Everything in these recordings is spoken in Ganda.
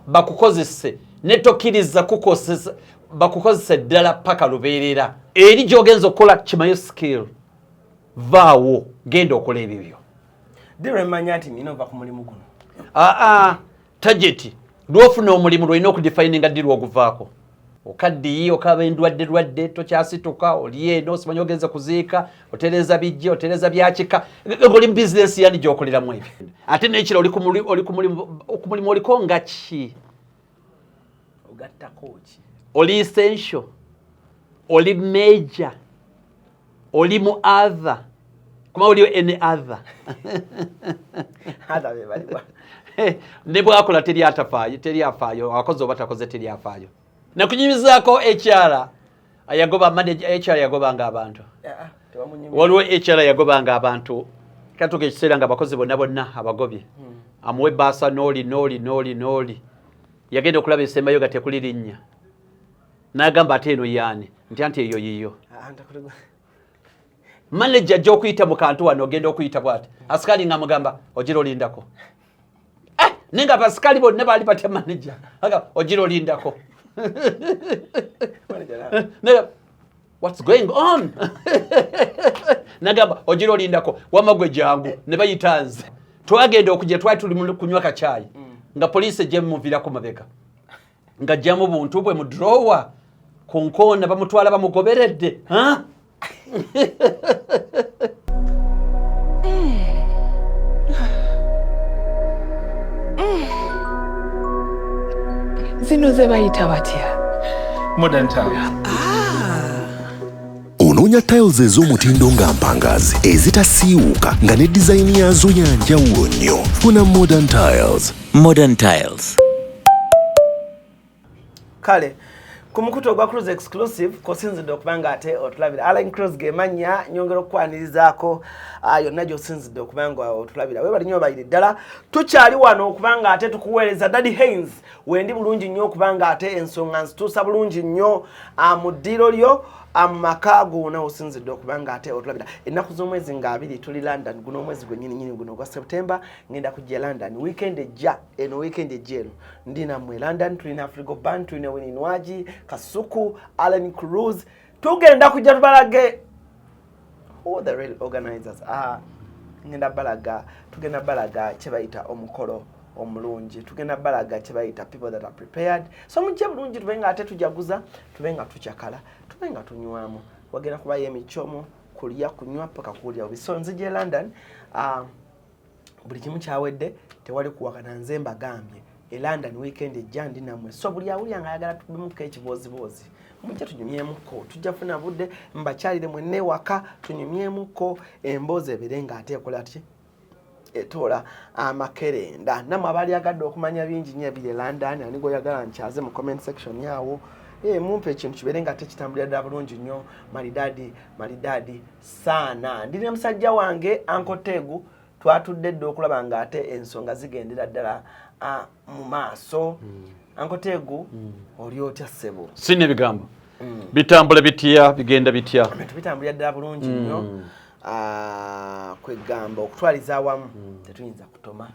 bakukozese netokiriza kukozesa bakukozesa ddala paka lubeerera eri gy'ogenza okukola kimayo skill vaawo genda okola ebibyo Dire manya ati nina ova ku mulimu guno target lwofuna omulimu lwolina okudefininga ddi lwoguvaako okaddiyi okaba endwadde tokyasituka oli eno osimanya ogenza kuziika otereza bijje otereza byakika oli mu bizinesi yani gy'okoleramu ebyo ate n'ekiro oli ku mulimu oliko nga ki ogattako ki oli essential oli major oli mu other kuma oli any other hada be bali ne bwakola teriafaayo akoze oba takoze teriafaayo nakunyimizaako HR ayagoba manager HR yagobanga abantu waliwo HR yagobanga abantu katuka ekiseera nga abakozi bonna abagobye amuwe baasa noli yagenda okulaba esembayo gatekuli linnya n'agamba ate eno yaani nti eyo yiyo manager ajja okuyita mu kantu wano ogenda okuyita bwati asikali nga mugamba ogira olindako nenga abasikali bonna baali batya manager ogira olindako what's going on nagamba ogira olindako wamagwe jangu ne bayitanze twagenda okujja twali tuli kunywa kachayi nga police ejja muvirako mabega nga jamu buntu bwe mu drawer ku nkoona bamutwala bamugoberedde zino ze bayita batya Modern Tiles. Onoonya tiles ez'omutindo nga mpangazi ezitasiiwuuka nga ne design yazo ya njawulo nnyo. Funa Modern Tiles. Modern Tiles. Kale kumukuto gwa Cruise Exclusive kosinzidde okubanga ate otulabira Alan Cruise gemanya nyongera okwanirizaako yonna gy'osinzidde okubanga otulabira we bali nnyo bayiri ddala tukyali wano okubanga ate tukuweereza Daddy Haynes wendi bulungi nnyo okubanga ate ensonga nzituusa bulungi nnyo mu ddiiro lyo amaka gona osinzidde okubanga ate otulabira ennaku z'omwezi nga 2 tuli London guno omwezi gwennyini guno gwa September ngenda kujja London weekend ejja eno weekend ejjeno ndina mwe London tulina Afrigo Band tulina Winnie Nwaji Kasuku Alan Cruise tugenda kujja tubalage who the real organizers tugenda balaga kye bayita omukolo omulungi tugenda balaga kye bayita people that are prepared so mujje bulungi tubenga ate tujaguza tubenga tukyakala tubenga tunywamu wagenda kubayo emichomo kulya kunywa paka kulya obisonzi gye London buli kimu kyawedde tewali kuwakana nze mbagambye London weekend ejja ndi namwe so buli awulya nga ayagala tubemuko ekibozibozi mujje tunyumyemuko tujja funa budde mbakyalire mwenne waka tunyumyemuko emboozi ebirenga ate ekola ati etola amakerenda namwe abali agadde okumanya bingi nnyo ebiri London ani goyagala nkyaze mu comment section yawo mumpe ekintu kiberenga ate kitambulira ddala bulungi nnyo malidadi saana ndine musajja wange Ankotegu twatudde dde okulaba nga ate ensonga zigendera ddala mu maaso Ankotegu oli otya ssebo sine bigambo bitambula bitya bigenda bitya bitambulira ddala bulungi nnyo kwegamba okutwaliza awamu tetuyinza kutoma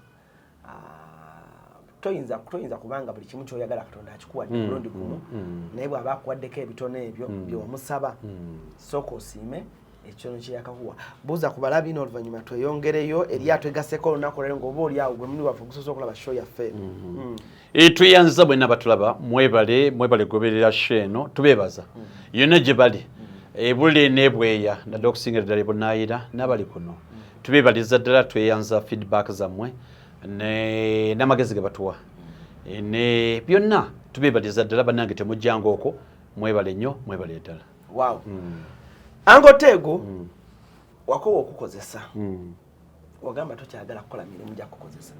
toyinza kubanga buli kimu kyoyagala Katonda akikuwadde mulundi gumu naye bw'aba akuwaddeko ebitone ebyo byomusaba sooka osiime ekyono kyeyakakuwa buuza ku balabi n'oluvannyuma tweyongereyo eryato egaseko olunaku olwaleero ng'oba oli awo gwe muli waffe okusobola okulaba show yaffe tweyanziza bwenna batulaba mwebale goberera show eno tubeebaza yonna gye bali ebule n'ebweya naddala okusingira ddala ebunaayira n'abali kuno tubeebaliza ddala tweyanza feedback zammwe n'amagezi ge batuwa ne byonna tubeebaliza ddala bannange temujjanga okwo mwebale nnyo mwebale ddala wow Ankotegu wakowa okukozesa wagamba tokyagala kukola mirimu gya kukozesa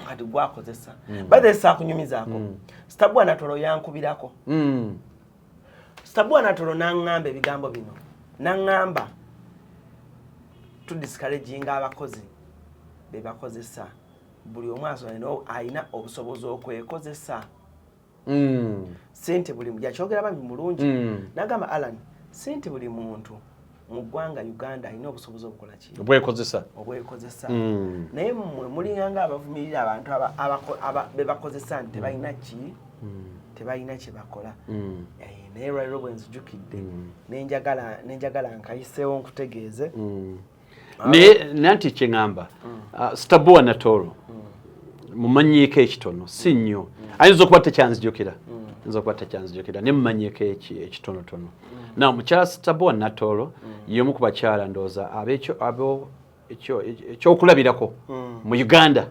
kati gwakozesa by the saa kunyumizaako Stabu Anatolo yankubirako Stabu Anatolo n'aŋŋamba ebigambo bino n'aŋŋamba tudiscouraginga abakozi be bakozesa buli omu ayina obusobozi okwekozesa sente buli yakyogera bambi mulungi n'agamba Alan sente buli muntu mu ggwanga Uganda alina obusobozi obukola ki obwekozesa naye mmwe mulinganga abavumirira abantu be bakozesa nti tebalina ki tebalina kye bakola naye lwaliro bwe nzijukidde nenjagala nkayiseewo nkutegeeze nanti kyeŋŋamba Stabua Natoro mumanyiiko ekitono si nnyo ayinza okuba tekyanzijukira ne mumanyiiko ekitonotono na mukyala Stabua Natoro y'omu ku bakyala ndooza ekyokulabirako mu Uganda.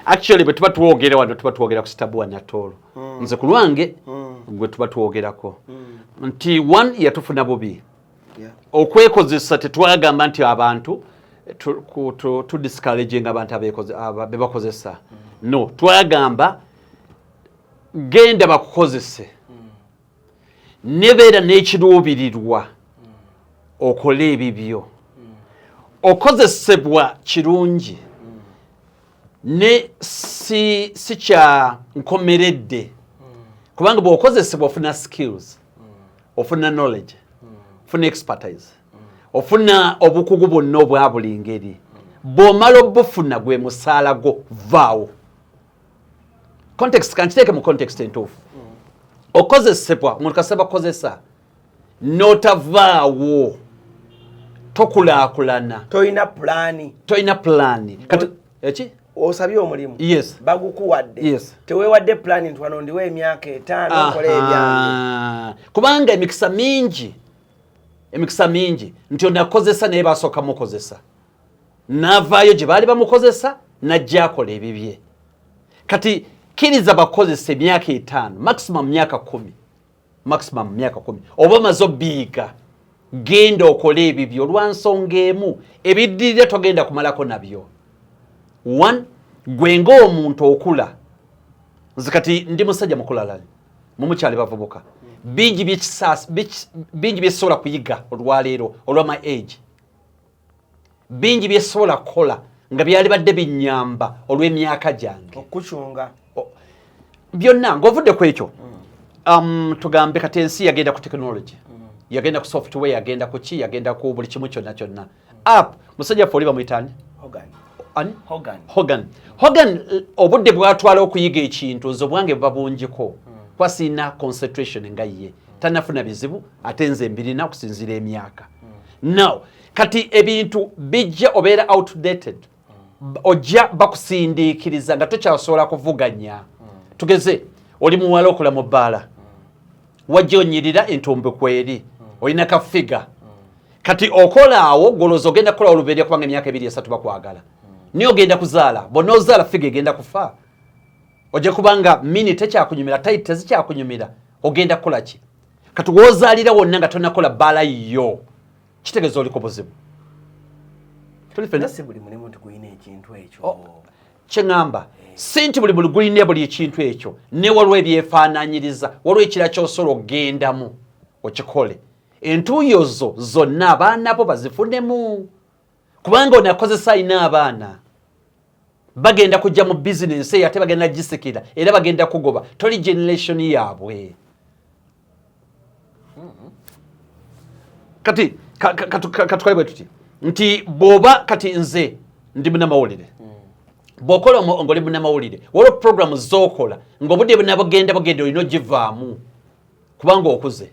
Actually bwe tuba twogera wano tuba twogera ku Stabua Natoro nze ku lwange gwe tuba twogerako nti one yatufuna bubi okwekozesa tetwagamba nti abantu tu discouraging abantu bebakozesa no twagamba genda bakukozese nebeera n'ekiruubirirwa okola ebibyo okozesebwa kirungi ne si kya nkomeredde kubanga bw'okozesebwa ofuna skills ofuna knowledge ofuna expertise ofuna obukugu bwonna obwa buli ngeri bw'omala obufuna gwe musaala gwo vaawo context kankiteeke mu context entuufu okozesebwa omuntu kasaba kozesa n'otavaawo tokulaakulana toyina pulaani kati eki osabye omulimu yes bagukuwadde yes teweewadde pulaani nti wano ndiwo emyaka 5 okola ebyange kubanga emikisa mingi nti onakozesa naye basooka mukozesa n'avaayo gye baali bamukozesa najja akola ebibye kati kkiriza bakozesa emyaka 5 maximum myaka 10 oba maze obiyiga genda okola ebibyo olwansonga emu ebiddirira togenda kumalako nabyo one gwe ng'omuntu okula nze kati ndi musajja mukulalali mumukyali bavubuka bingi byesobola kuyiga olwaleero olw'ama age bingi byesobola kukola nga byali badde binyamba olw'emyaka gyange okukyunga byonna ng'ovudde ku ekyo tugambe kati ensi yagenda ku technology yagenda ku software yagenda ku ki yagenda ku buli kimu kyonna app musajja ffe oli bamuyitaani Hogan obudde bwatwala okuyiga ekintu nze obwange buba bungiko kwasiina concentration nga ye tanafuna bizibu ate nze mbirina okusinziira emyaka now kati ebintu bijja obeera outdated ojja bakusindiikiriza nga tokyasobola kuvuganya tugeze oli muwala okola mu bbaala wajja onyirira entumbe kweri olina kafiga kati okola awo goloza ogenda kukola olubeerya kubanga emyaka 2-3 bakwagala niyo ogenda kuzaala bonna ozaala figa egenda kufa ojja kubanga mini tekyakunyumira taiti tezikyakunyumira ogenda kukola ki kati wozaalira wonna nga tonakola bbaala yo kitegeeza oliko buzibu buli mulimu nti gulina ekintu ekyo kyeŋŋamba si nti buli muli gulina buli ekintu ekyo ne waliwo ebyefaanaanyiriza waliwo ekira ky'osobola okugendamu okikole entuuyo zo zonna abaana bo bazifunemu kubanga onakozesa alina abaana bagenda kujja mu bizinensi eyo ate bagenda gisikira era bagenda kugoba toli generation yaabwe kati katukale bwe tuti nti bw'oba kati nze ndi munnamawulire bw'okola ng'oli munnamawulire waliwo programu z'okola ng'obudde bugenda olina ogivaamu kubanga okuze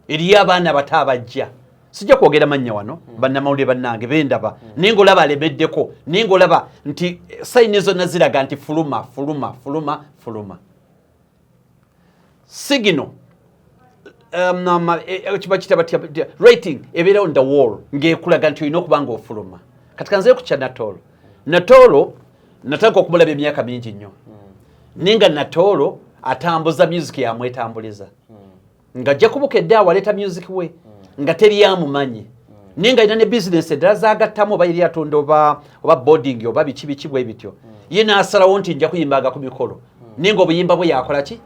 eriyo abaana bato abajja sijja kwogera mannya wano bannamawulire bannange bendaba naye ng'olaba alemeddeko naye ng'olaba nti sayini zonna ziraga nti fuluma signal kiba kitaba rating ebeera on the wall ng'ekulaga nti olina okuba ng'ofuluma kati kanzeyo ku kya Natoro natandika okumulaba emyaka mingi nnyo naye nga Natoro atambuza music yamwetambuliza ng'ajja kubukedde awo aleeta music we nga teri amumanyi naye nga alina ne bizinesi eddala zagattamu oba yeri atunda oba boarding oba biki bwe bityo ye n'asalawo nti nja kuyimbaga ku mikolo naye ng'obuyimba bwe yakola ki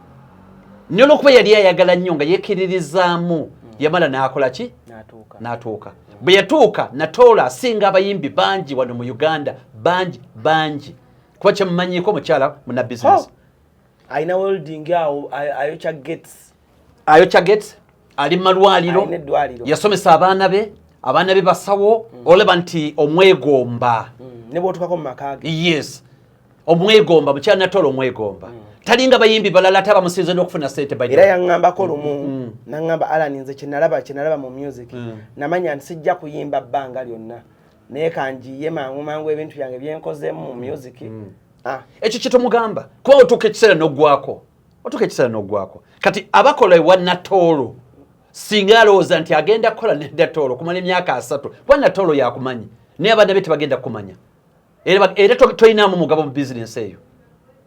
naye olw'okuba yali ayagala nnyo nga yekkiririzaamu yamala n'akola ki n'atuuka bwe yatuuka Natoro asinga abayimbi bangi wano mu Uganda bangi kuba kyemumanyiiko mukyala muna bizinesi alina welding awo ayokya gates ali mu malwaliro yasomesa abaana be abaana be basawo olaba nti omwegomba ne bwotukako mu makage yes omwegomba mukyala Natola omwegomba talinga bayimbi balala taba musize n'okufuna sente era yaŋŋambako lumu naŋŋamba Alan nze kyenalaba mu music namanya nti sijja kuyimba bbanga lyonna naye kanjiye mangu ebintu byange byenkozemu mu music ekyo kyetomugamba kuba otuuka ekiseera n'oggwako kati abakola ewa Natolo singa alowooza nti agenda kukola ne Natolo kumala emyaka 3 kuba Natolo yakumanyi naye abaana be tebagenda kumanya era toyinaamu mugabo mu bizinensi eyo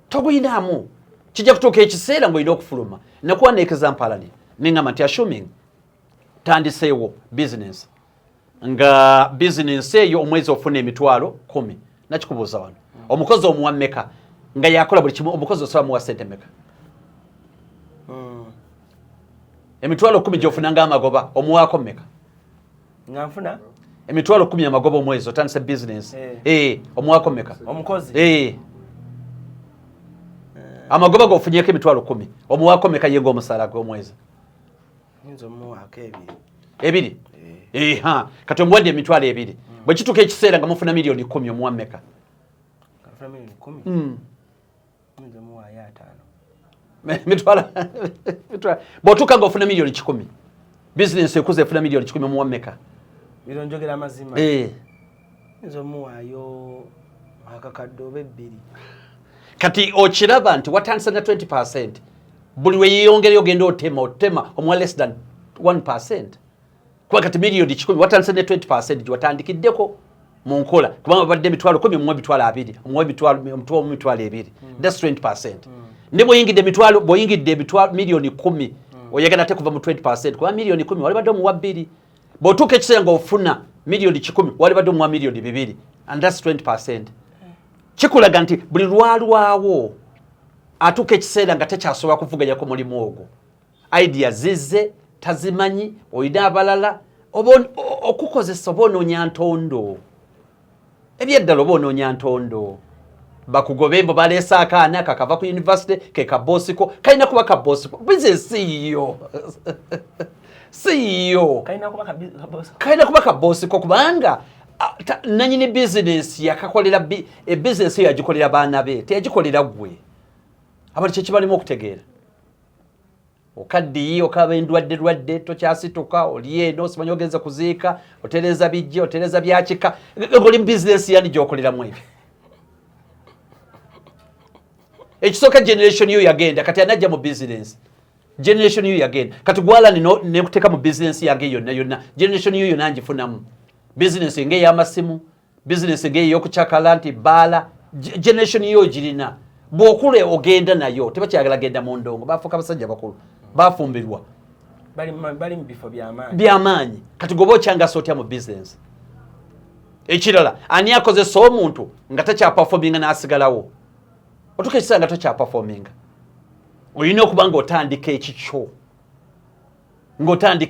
toguyinaamu kijja kutuuka ekiseera ng'olina okufuluma nakuwa ne example neŋŋamba nti assuming tandiseewo bizinensi nga bizinensi eyo omwezi ofuna emitwalo 10 nakikubuuza wano omukozi omuwa mmeka nga yakola buli kimu omukozi osobola muwa sente mmeka emitwalo 10 gy'ofuna ng'amagoba omuwaako mmeka nga nfuna emitwalo 10 amagoba omwezi otandise bizinensi omuwaako mmeka omukozi amagoba g'ofunyeko emitwalo 10 omuwaako mmeka ye ng'omusaala gw'omwezi ebiri kati omuwadde emitwalo 2 bwe kituuka ekiseera nga mufuna miliyoni 10 omuwa mmeka bw'otuuka ng'ofuna miliyoni 10 bizinensi ekuza efuna miliyoni 10 omuwa mmeka bironjogera amazima nze omuwaayo akakadde oba 2 kati okiraba nti watandisa na 20% buli we yeeyongera ogenda otema omuwa less than 1% kuba kati miliyoni 10 watandisa ne 20% gyewatandikiddeko mu nkola kubanga babadde emitwalo 10 omuwa emitwalo 2 omuwa emitwalo 2 that's 20% ne bw'oyingidde emitwalo miliyoni 10 oyagala ate kuva mu 20% kuba miliyoni 10 wali badde omuwa 2 bw'otuuka ekiseera ng'ofuna miliyoni 10 wali badde omuwa miliyoni 2 and that's 20%. Kikulaga nti buli lwalwawo atuuka ekiseera nga tekyasobola kuvuganya ku mulimu ogwo idea zizze tazimanyi olina abalala okukozesa oba onoonya ntondo ebyeddala oba onoonya ntondo bakugobe mbo baleese akaana kakava ku university ke kaboosiko kalina kuba kaboosiko bizinesi siyo kalina kuba kaboosiko kubanga nanyini bizinesi yakakolera bizinesi yagikolera baana be teyagikolera gwe abantu kyekibalimu okutegeera okaddiyi okaba endwadde tokyasituka oli eno osimanyi ogenza kuziika otereza bijje otereza byakika oli mu bizinesi yani gyokoleramu ebyo ekisooka generation yo yagenda kati anajja mu bizinesi generation yo yagenda kati gwalani nekuteeka mu bizinesi yange yonna generation yo yonna ngifunamu bizinesi ng'ey'amasimu bizinesi ng'ey'okucakala nti bbaala generation yo girina bw'okula ogenda nayo tebakyagala genda mu ndongo bafuuka basajja bakulu bafumbirwa bali mu bifo by'amaanyi kati goba okyangasa otya mu bizinesi ekirala ani akozesa omuntu nga takyapafominga n'asigalawo otuuka ekiseera nga takyapafominga olina okuba ng'otandika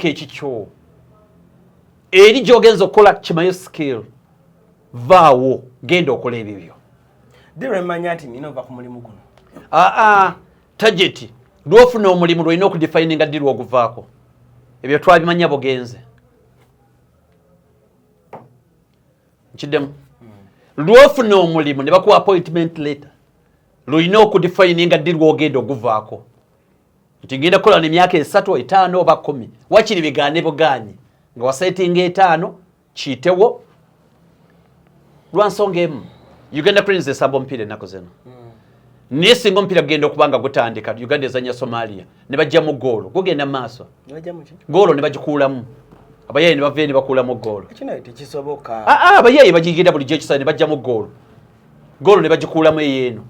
ekikyo eri gy'ogenza okukola kimayo skill vaawo genda okola ebibyo diremanya nti nina ova ku mulimu guno tageti lwofuna omulimu lwolina okudefininga ddi lwoguvaako ebyo twabimanya bugenze nkiddemu lwofuna omulimu ne bakuwa appointment letter lwolina okudefininga ddi lwogenda oguvaako nti ngenda kukola n'emyaka 3 5 oba 10 wakiri bigaane bugaanye nga wasetinga 5 kiyitewo lwansonga emu Uganda Cranes esamba omupiira ennaku zino naye singa omupiira gugenda okuba nga gutandika Uganda ezanya Somalia ne bajjamu goolo gugenda mu maaso goolo ne bagikuulamu abayayi ne bavayo ne bakuulamu goolo abayayi bagigenda bulijjo ekisale ne bajjamu goolo ne bagikuulamu eyeeno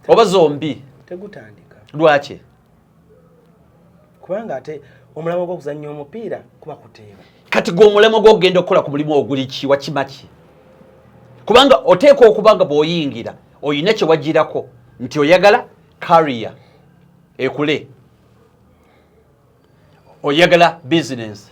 oba zombi lwaki kubanga ate omulamo gw'okuzannya omupiira kuba kuteeba kati gw'omulamo gw'okugenda okukola ku mulimu oguli ki wakimaki kubanga oteeka okubanga bw'oyingira oyina kye wagirako nti oyagala career ekule oyagala business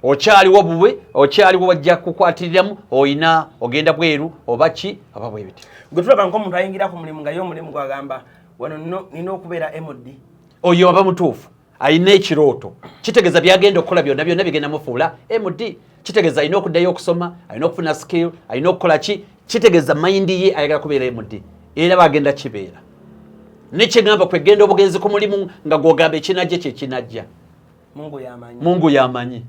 okyaliwo buwe okyaliwo wajja kukwatiriramu oyina ogenda bweru oba ki aba bwe biti gwe tulaba nk'omuntu ayingira ku mulimu nga ye omulimu gwagamba wano nina okubeera MD oyo aba mutuufu ayina ekirooto kitegeeza byagenda okukola byonna bigenda mufuula MD kitegeeza ayina okuddayo okusoma ayina okufuna skill ayina okukola ki kitegeeza mayindi ye ayagala kubeera MD era bagenda kibeera nekyegamba kwegenda obugenzi ku mulimu nga gwogamba ekinajja kyekinajja Mungu yamanyi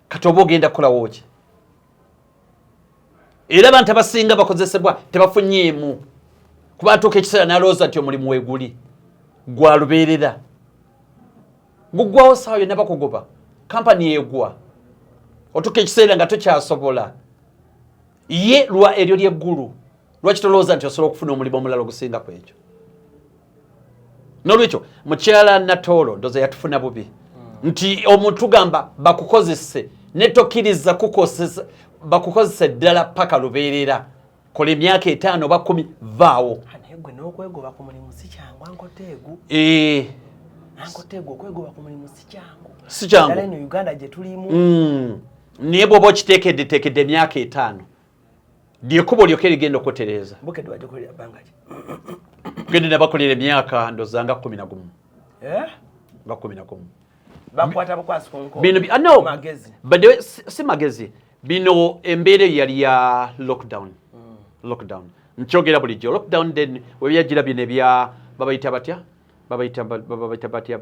kati oba ogenda kukolawo ki era abantu abasinga bakozesebwa tebafunyeemu kuba atuuka ekiseera n'alowooza nti omulimu weeguli gwa lubeerera guggwawo saawa yonna bakugoba kampani egwa otuuka ekiseera nga tokyasobola ye lwa eryo lyeggulu lwaki tolowooza nti osobola okufuna omulimu omulala ogusinga ku ekyo n'olwekyo mukyala Natoolo ndooza yatufuna bubi nti omuntu gamba bakukozese netokiriza kukozesa bakukozese ddala paka lubeerera kola emyaka 5 oba 10 vaawo gwe n'okwegoba ku mulimu si kyangu ankoteegu ankoteegu okwegoba ku mulimu si kyangu ddala eno Uganda gye tulimu naye bw'oba okiteekedde emyaka 5 lyekubo lyokka erigenda okutereeza Bukedde wajja kukolera bbanga ki gende nabakolera emyaka ndooza nga 11 nga 11 bakwata bukwasi konko no magezi but si magezi bino embeera yali ya lockdown nkyogera bulijjo lockdown then webyajira bino ebya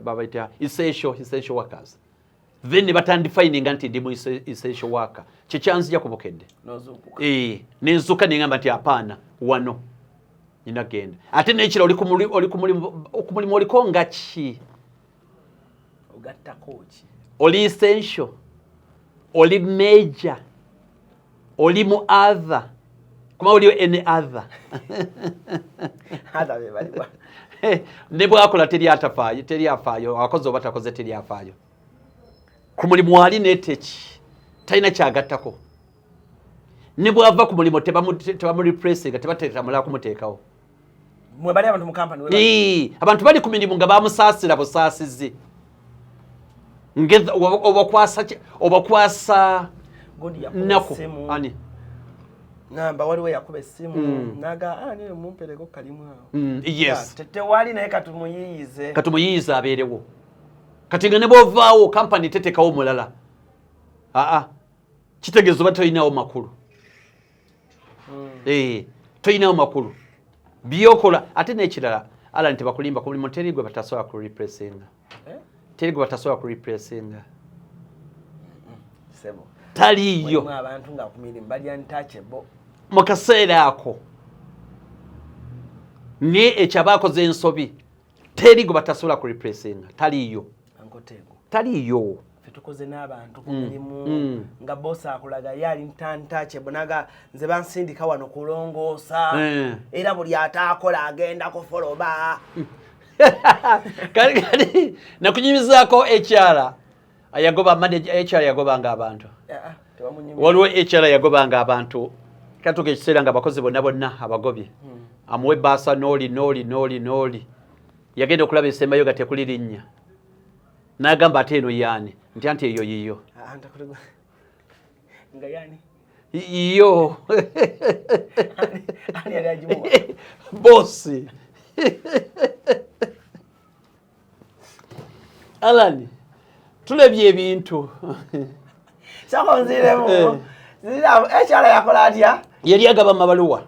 babayita essential workers then batandifininga nti ndi mu essential worker kyekyanzija ku Bukedde nenzuka nengamba nti apaana wano ninagenda ate nekira oli ku mulimu oliko nga ki oli essential oli major oli mu other kuma oliyo any other ne bwakola teryafaayo akoze oba takoze teryafaayo ku mulimu wali neteki talina kyagattako ne bwava ku mulimu tebamurepressinga tebateetamulala kumuteekawo abantu bali ku mirimu nga bamusaasira busaasizi obakwasa nako ani namba waliwo yakuba essimu naga niyo mumpereko kalimu awo yes tetewali naye katumuyiyize abeerewo kati nga ne bwovaawo kampani tetekawo mulala kitegeeza oba tolinawo makulu tolinawo makulu byokola ate n'ekirala ala nti bakulimba ku mulimu teri gwe batasobola kurepressinga taliyo abantu nga ku mirimu bali untouchable mu kaseera ako ne ekyabakoze ensobi teri gwe batasobola kurepressinga taliyo tukoze n'abantu ku mirimu nga boss akulaga yali untouchable naga nze bansindika wano kulongoosa era buli ataakola agenda kufoloba kali nakunyimizaako HR yagobanga abantu waliwo HR yagobanga abantu katuka ekiseera nga abakozi bonna abagobye amuwe baasa noli yagenda okulaba esembayo nga tekuli linnya n'agamba ate eno yaani nti anti eyo yiyo iyo bosi Alani tulebye ebintu sakonziremu ekyala yakola atya yali agaba amabaluwa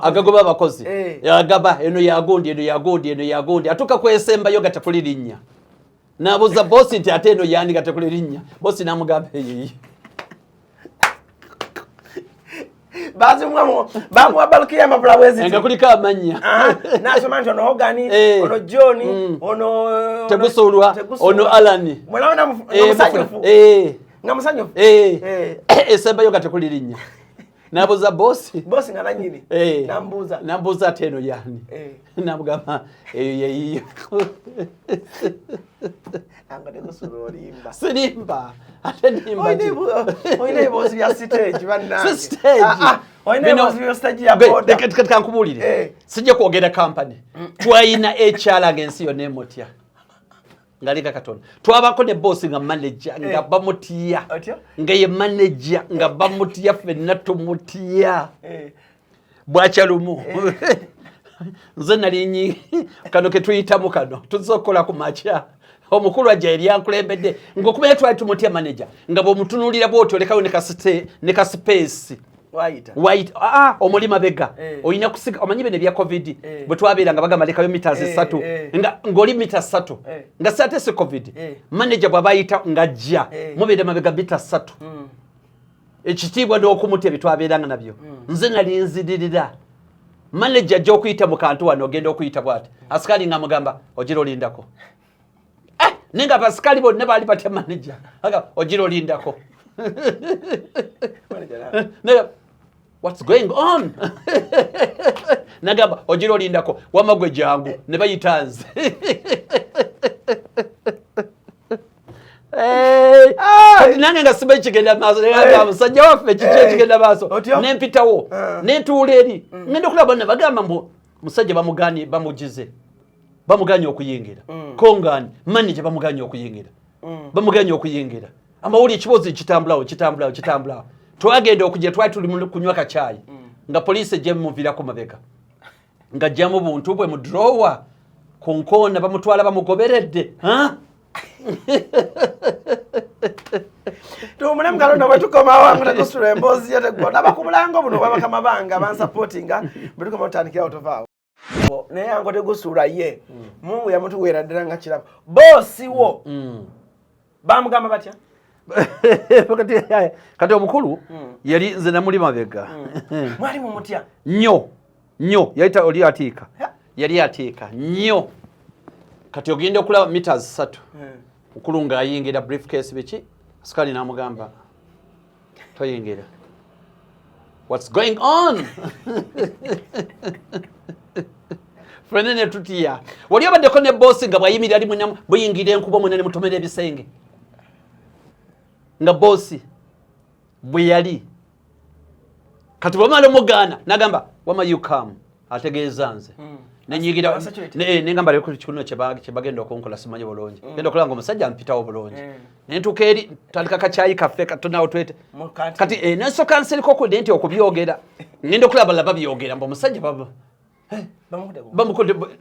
agagoba abakozi agaba eno yagundi atuuka kwesembayo nga tekuli linnya n'abuuza bosi nti ate eno yaani nga tekuli linnya bosi n'amugamba eyiyi bamuwa balukira amapula bweziti nga kuliko amannya nasoma nti ono Hogani ono John ono Tegusulwa ono Alani nga musanyufu esembayo nga tekuli linnya n'abuuza bosi nga nanyini n'ambuuza ate eno yaani n'amugamba eyo yeyiyo sirimba ate nimba kankubuulire sijja kwogera kampani twalina HR ng'ensi yonna emutya ngaleka Katonda twabako ne boss nga manager nga bamutya nga ye manager nga bamutya ffenna tumutya bwakyalumu nze nali kano ke tuyitamu kano tuzokola ku macha omukulu ajja eri yankulembedde ng'okumanya twali tumutya manager nga bw'omutunuulira bw'oti olekayo ne ka space white omulima bega olina kusiga omanyi bene bya covid bwe twabeera nga bagamba lekayo meters 3 ng'oli mita 3 nga sate si covid manager bw'aba ayita ng'ajja mubeera mabega mita 3 ekitiibwa n'okumutya bye twabeeranga nabyo nze nali nzidirira manager ajja okuyita mu kantu wano ogenda okuyita bw'ati asikali ng'amugamba ogira olindako nenga abasikali bonna baali batya manager ogira olindako what's going on nagamba ogira olindako wamagwe jangu ne bayita nze nange nga siba ekigenda maaso musajja waffe kiki ekigenda maaso nempitawo nentuula eri ngenda okulaba bonna bagamba mbu musajja bamuganye okuyingira kongani manager bamuganye okuyingira amawuli ekibozi kitambulawo twagenda okujja twali tuli kunywa kacayi nga poliisi ejja muviirako mabega nga jjamu buntu bwe mu drawer ku nkoona bamutwala bamugoberedde tumule mukalondo bwe tukomawo nga tekusula emboozi yetegona abakubulango buno babakama bange abansupportinga bwe tukoma otandikira otuvaawo naye yango tegusula ye mungu yamutuweera ddala nga kirabo boosi wo bamugamba batya kati omukulu yali nze namuli mabega mwali mumutya nnyo yayita oli yali atiika nnyo kati ogenda okulaba meters 3 mukulu ng'ayingira briefcase biki asikali n'amugamba toyingira what's going on fene ne tutiya wali abaddeko ne bosi nga bwayimirira ali munyamu buyingira enkuba munene mutomera ebisenge nga bosi bwe yali kati bwamala mugaana nagamba wama you come ategeeza nze nenyigira nengamba leko kikuno kyebagenda okunkola simanyi bulungi genda okulanga omusajja ampitawo bulungi nentuuka eri tandika kacayi kaffe katonawo twete kati nensoka nseriko okudde nti okubyogera ngenda okulaba laba byogera mbu omusajja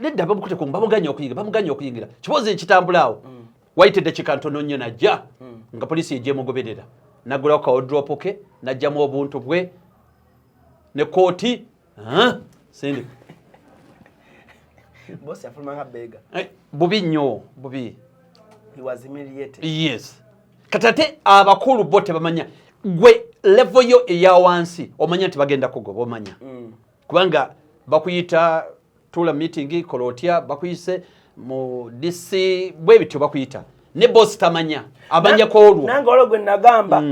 nedda bamukute ku bamuganye okuyingira kibozi ekitambulaawo wayitedde kikantono nnyo najja nga poliisi ejja emugoberera naggulawo kawodropo ke najjamu obuntu bwe ne kooti sindi bosi afulumanga bega bubi nnyo bubi he was humiliated yes katate abakulu bo tebamanya gwe level yo eya wansi omanya nti bagenda kugoba omanya kubanga bakuyita tula meeting kolotya bakuyise mu DC bwe bityo bakuyita ne boss tamanya abanja ko olwo nange ologwe nagamba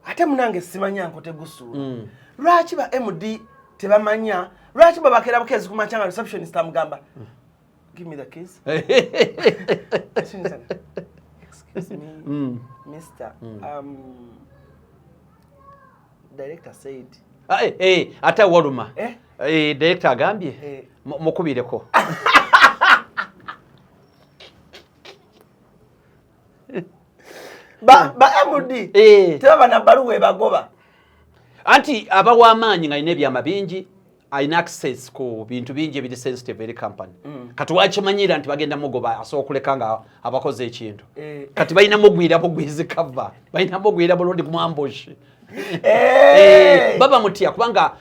ate munange simanya nko tegusula lwaki ba MD tebamanya lwaki babakera bukezi kumachanga receptionist amugamba give me the keys excuse me Mr. Director said ata waluma director agambye mukubireko ba MD tebaba na baluwe bagoba anti abawa amaanyi nga ine byama bingi aina access ku bintu bingi ebiri sensitive eri company kati wakimanyira nti bagenda mugoba asokuleka nga abakoze ekintu kati bayina mugwira bugwizi cover bayina mugwira bulodi kumambush baba mutya kubanga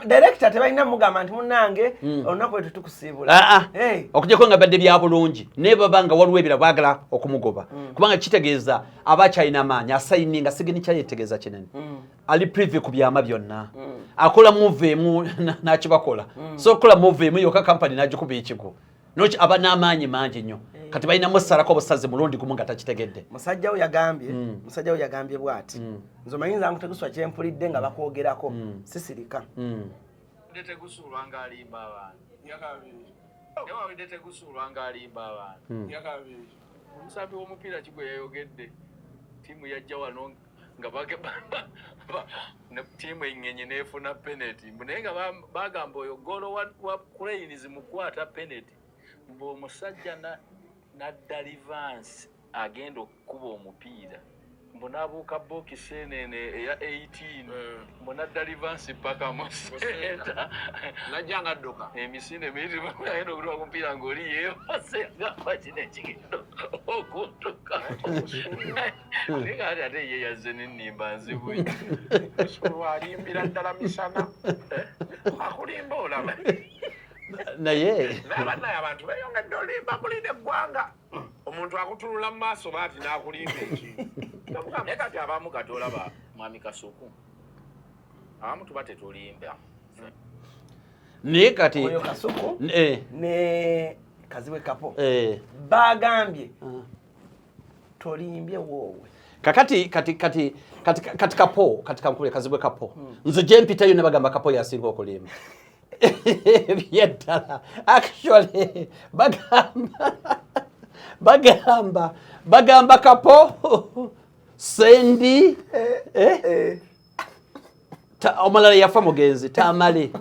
director tebalina mugamba nti munange olunaku wetu tukusibula okujjako nga badde bya bulungi ne babanga waliwo ebira bagala okumugoba kubanga kitegeeza abakyalina amaanyi asayininga signature yetegeeza kinene ali privy ku byama byonna akola move emu nakibakola so okola move emu yoka company najikuba ekigo noki aba n'amaanyi mangi nnyo kati balina mussalako obusazi mulundi gumu nga takitegedde musajja we yagambye bw'ati nze omayinza nguteguswa kyempulidde nga bakwogerako sisirika tegusulwa ng'alimba abantu omusambi w'omupiira kigwe yayogedde tiimu yajja wano nga tiimu engenye neefuna penalty naye nga bagamba oyo golo wa Cranes mukwata penalty mbu omusajja nadda Livans agenda okukuba omupiira mbunabuuka bokisi enene eya 18 mbunadda livansi paka mu senta najjanga adduka emisinde miyitirivu agenda okulwa ku mupiira ng'oli yeebase agamba kino ekigendo okuntuka naye kati ate ye yazze n'ennimba nzibu alimbira ddala misana akulimba olaba naye naye abantu beyongedde olimba kulina eggwanga omuntu akutulula mu maaso baati n'akulimba eki naye kati abamu kati olaba mwami Kasuku abamu tuba tetulimba naye kati oyo Kasuku ne Kaziwe Kapo bagambye tolimbye wowe kakati kati Kapo katika nkule Kaziwe Kapo nze je mpitayo ne bagamba Kapo yasinga okulimba byedala actually bagamba Kapo sendi omalala yafa mugenzi tamale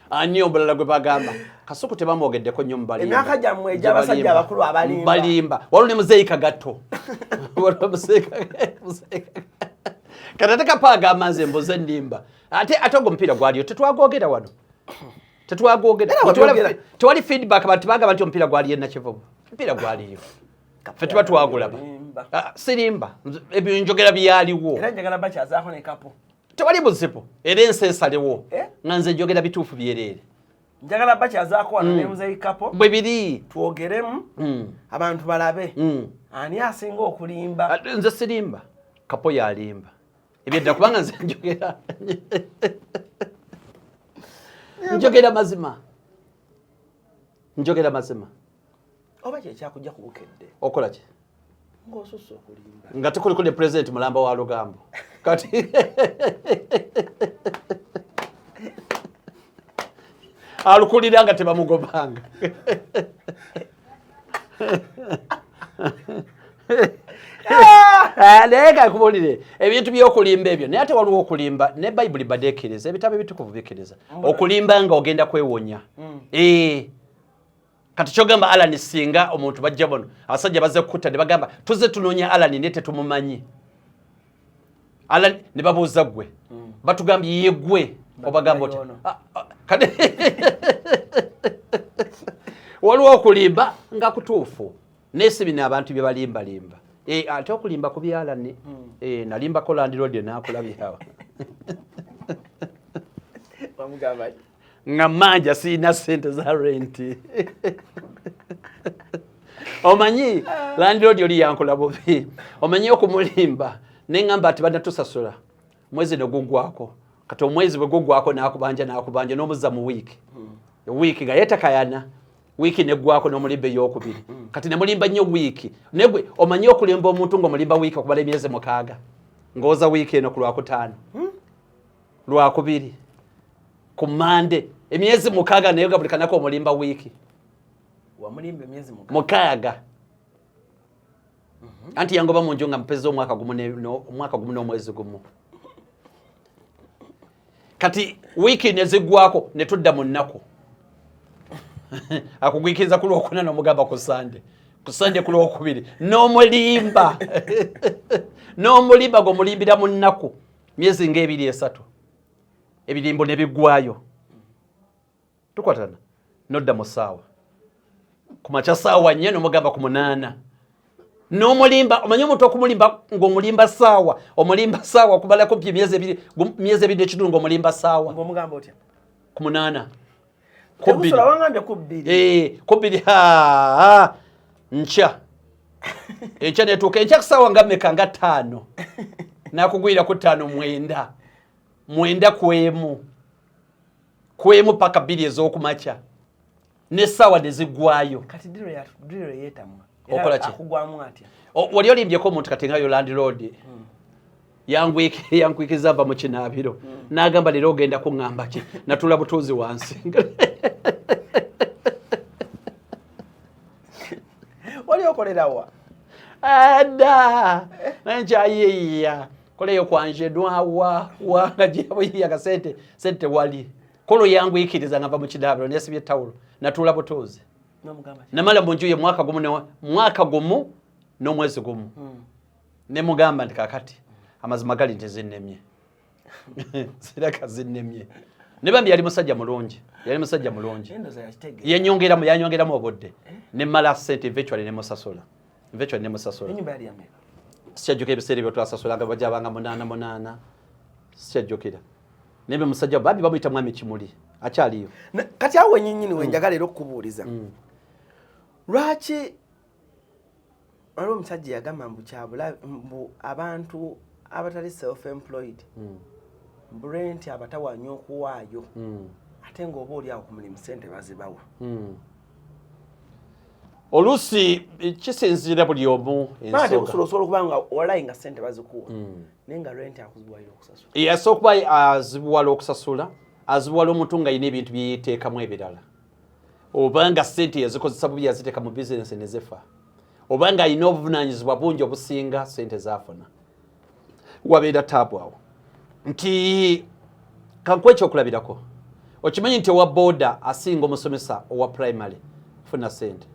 ani omulala gwe bagamba Kasuku tebamwogeddeko nnyo mubalimba emyaka gyammwe egy'abasajja abakulu balimba waliwo ne muzeeyi Kagato katate Kapo agamba nze mbuze nnimba ate ogwo omupiira gwaliyo tetwagwogera wano tetwagwogera tewali feedback abantu bagamba nti omupiira gwaliyo nakivubu omupiira gwaliyo ffe tuba twagulaba sirimba ebyo njogera byaliwo era njagala bakyazaako ne Kapo tewali buzibu era ensi esalewo nga nze njogera bituufu byereere njagala bakyazaako wano ne muzeeyi Kapo bwe biri twogeremu abantu balabe ani asinga okulimba nze sirimba Kapo yalimba ebyedda kubanga nze njogera mazima oba kyekyakujja ku bukedde okola ki ng'osusse okulimba nga tukuliko ne president mulamba wa Lugambo kati alukulira nga tebamugobanga naye kakubulire ebintu by'okulimba ebyo naye ate waliwo okulimba ne Bayibuli badeekiriza ebitabo ebitukuvu bikiriza okulimba nga ogenda kwewonya kati kyogamba Alani singa omuntu bajja bono abasajja bazze kukutta ne bagamba tuzze tunoonya Alani naye tetumumanyi Alani ne babuuza ggwe batugambye ye ggwe obagamba oti waliwo okulimba nga kutuufu naye si bino abantu bye balimbalimba ate okulimba ku byalani nalimbako Land Road naakulabyawa nga manja sirina ssente za renti omanyi Land Road oli yankula bubi omanyi okumulimba neŋŋamba ati banatusasula mwezi ne gugwako kati omwezi bwe gugwako nakubanja n'omuzza mu wiiki nga yetakayana wiiki neggwako n'omulimba ey'okubiri kati ne mulimba nnyo wiiki negwe omanyi okulimba omuntu ng'omulimba wiiki okubala emyezi 6 ng'oza wiiki eno ku Lwakutaano Lwakubiri ku Mande emyezi 6 naye nga buli kanako omulimba wiiki wamulimba emyezi 6 anti yangoba mu nju nga mpeza omwaka gumu n'omwezi gumu kati wiiki ne ziggwako ne tudda mu nnaku akugwikiriza ku Lwokuna n'omugamba ku Sande ku Lwokubiri n'omulimba gw'omulimbira mu nnaku myezi ng'ebiri 3 ebirimbo ne biggwayo tukwatana nodda mu ssaawa ku makya ssaawa 4 n'omugamba ku 8 n'omulimba omanyi omuntu okumulimba ng'omulimba ssaawa omulimba ssaawa kubalako myezi 2 n'ekitundu ng'omulimba ssaawa ng'omugamba otya ku 8 Tegusula wangambye ku 2 ku 2 nkya enkya netuuka enkya kusaawa nga mmeka nga 5 nakugwira ku 5 9 kwemu paka 2 ez'okumakya n'essaawa ne ziggwayo kati diro yeetamwa okola ki akugwamu atya wali olimbyeko omuntu kati ngayo Land Road yankwikiza ava mu kinaabiro n'agamba leero ogenda kuŋŋamba ki natula butuuzi wansi wali okolerawa ada nankyayiya koleyo kwanje nwawa wanga gyabuyiya kasente wali kolo yangwikiriza ngava mu kinaabiro nesibye tawulo natula butuuzi namala mu nju ye mwaka gumu n'omwezi gumu ne mugamba nti kakati amazima gali ntezinnemye siraka zinnemye ne bambi yali musajja mulungi yanyongeramu obudde ne mala sente virtually ne musasula sijjukira ebiseera ebyo twasasulanga bajabanga 8 sijjukira nebe musajja babi bamuyita mwami Kimuli akyaliyo kati awo nyinyini wenjagala era okubuuliza lwaki waliwo omusajja yagamba mbu abantu abatali self employed rent abatawanya okuwaayo ate ng'oba oli awo ku mulimu ssente bazibawa oluusi kisinziira buli omu ensonga osobola okuba nga olayi nga ssente bazikuwa naye nga rent akuzibuwalira okusasula asobola okuba azibuwala okusasula azibuwala omuntu ng'alina ebintu bye yeeteekamu ebirala oba nga ssente yazikozesa bubi yaziteeka mu bizinesi ne zifa oba ng'alina obuvunaanyizibwa bungi obusinga ssente zaafuna wabeera taabu awo nti kankuwa ekyokulabirako okimanyi nti owa booda asinga omusomesa owa primary okufuna ssente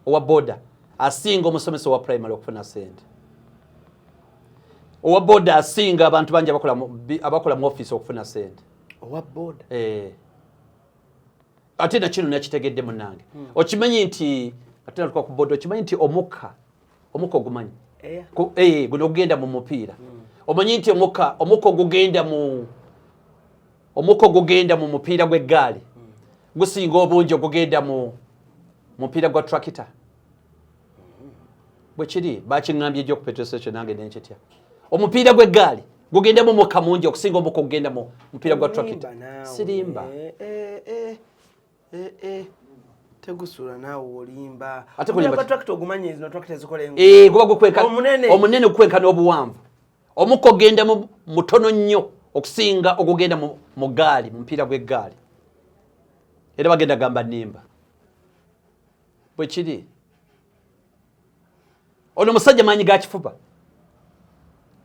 owa booda asinga omusomesa owa primary okufuna ssente owa booda asinga abantu bangi abakola mu office okufuna ssente owa booda ate nakino nakitegedde munnange okimanyi nti ate natuka ku booda okimanyi nti omukka ogumanyi guno ogugenda mu mupiira omanyi nti omukka ogugenda mu mupiira gw'eggaali gusinga obungi ogugenda mu mupiira gwa tractor bwe kiri bakiŋŋambye ejjo ku petrol station nange nenkitya omupiira gw'eggaali gugendamu omukka mungi okusinga omukka ogugenda mu mupiira gwa tractor sirimba tegusula naawe olimba ate tractor ogumanyi zino tractor zikola guba gukweka omunene gukwenkana obuwanvu omukka ogenda mutono nnyo okusinga ogugenda mu gaali mu mupiira gw'eggaali era bagenda gamba nnimba bwe kiri ono musajja maanyi ga kifuba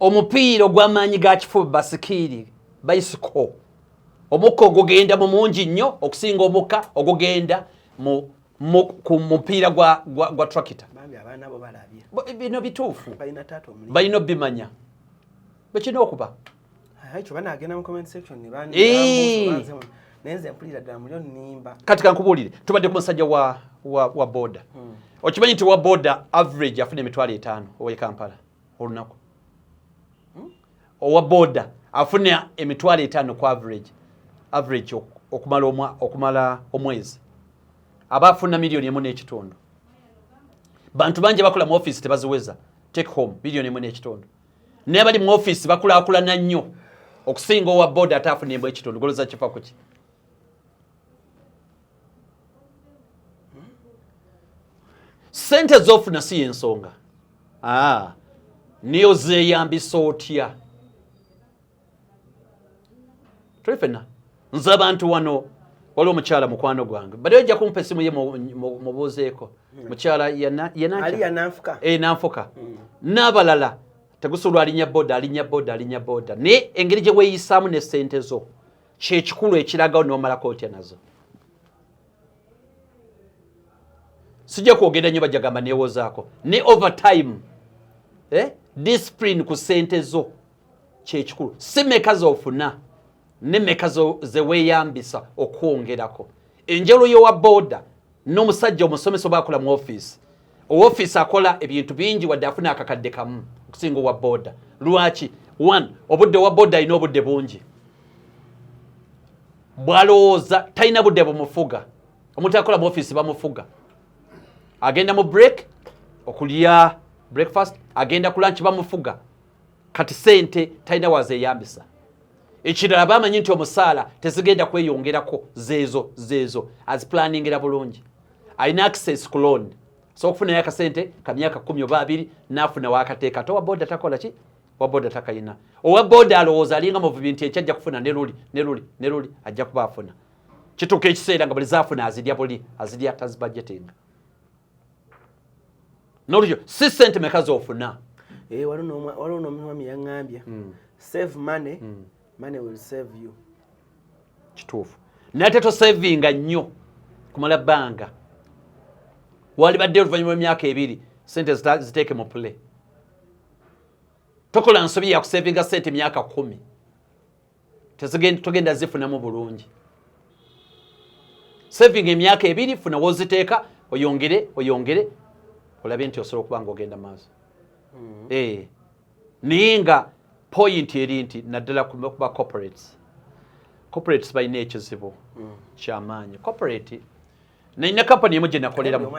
omupiira ogw'amaanyi ga kifuba basikiiri bicycle omukka ogugenda mu mungi nnyo okusinga omukka ogugenda ku mupiira gwa tractor bino bituufu balina obimanya bekina okuba kati kankubuulire tubadde ku musajja wa boda okimanyi nti wa boda average afuna emitwalo 5 owe Kampala olunaku owa boda afuna emitwalo 5 ku average okumala omwezi aba afuna $1.5 million bantu bangi bakola mu office tebaziweza take home $1.5 million naye bali mu office bakulaakulana nnyo okusinga owa boda atafuna $1.5 goloza kifa kuki sente zofuna si ensonga niyo zeeyambisa otya tulifena nze abantu wano waliwo omukyala mukwano gwange bali ojja kumpa essimu ye mubuuzeeko mukyala nanfuka n'abalala tegusulwa alinya boda naye engeri gye weeyisaamu ne ssente zo kyekikulu ekiragawo n'omalako otya nazo sijja kwogenda nnyo bajja gamba neewozaako ne overtime discipline ku ssente zo kyekikulu si meka zofuna ne meka ze weeyambisa okwongerako enjalo y'owa boda n'omusajja omusomesa oba akola mu office owofiisi akola ebintu bingi wadde afuna akakadde kamu okusinga owa boda lwaki obudde owa boda alina obudde bungi bw'alowooza talina budde bumufuga omuntu akola mu office bamufuga agenda mu break okulya breakfast agenda ku lunch bamufuga kati sente talina wazeeyambisa ekirala bamanyi nti omusaala tezigenda kweyongerako zeezo aziplanningira bulungi alina access ku loan so okufunayo akasente ka myaka 10 oba 2 n'afuna wakateeka ate owa boda takola ki owa boda takayina owa boda alowooza alinga muvubi nti ekyajja kufuna ne luli ajja kuba afuna kituuka ekiseera nga buli zaafuna azirya tazibudgetinga nolwekyo si sente meka zofuna waliwo n'omwami yaŋŋambye save money money will save you kituufu naye ate tosavinga nnyo kumala bbanga wali badde oluvannyuma lw'emyaka 2 sente ziteeke mu play. Tokola nsobi ya kusavinga sente myaka 10 togenda zifunamu bulungi. Saving emyaka 2 funa woziteeka oyongere olabe nti osobola okuba ng'ogenda maaso. Ninga point eri nti naddala kuba corporates balina ekizibu kyamaanyi. Corporate nina company emu gye nakoleramu.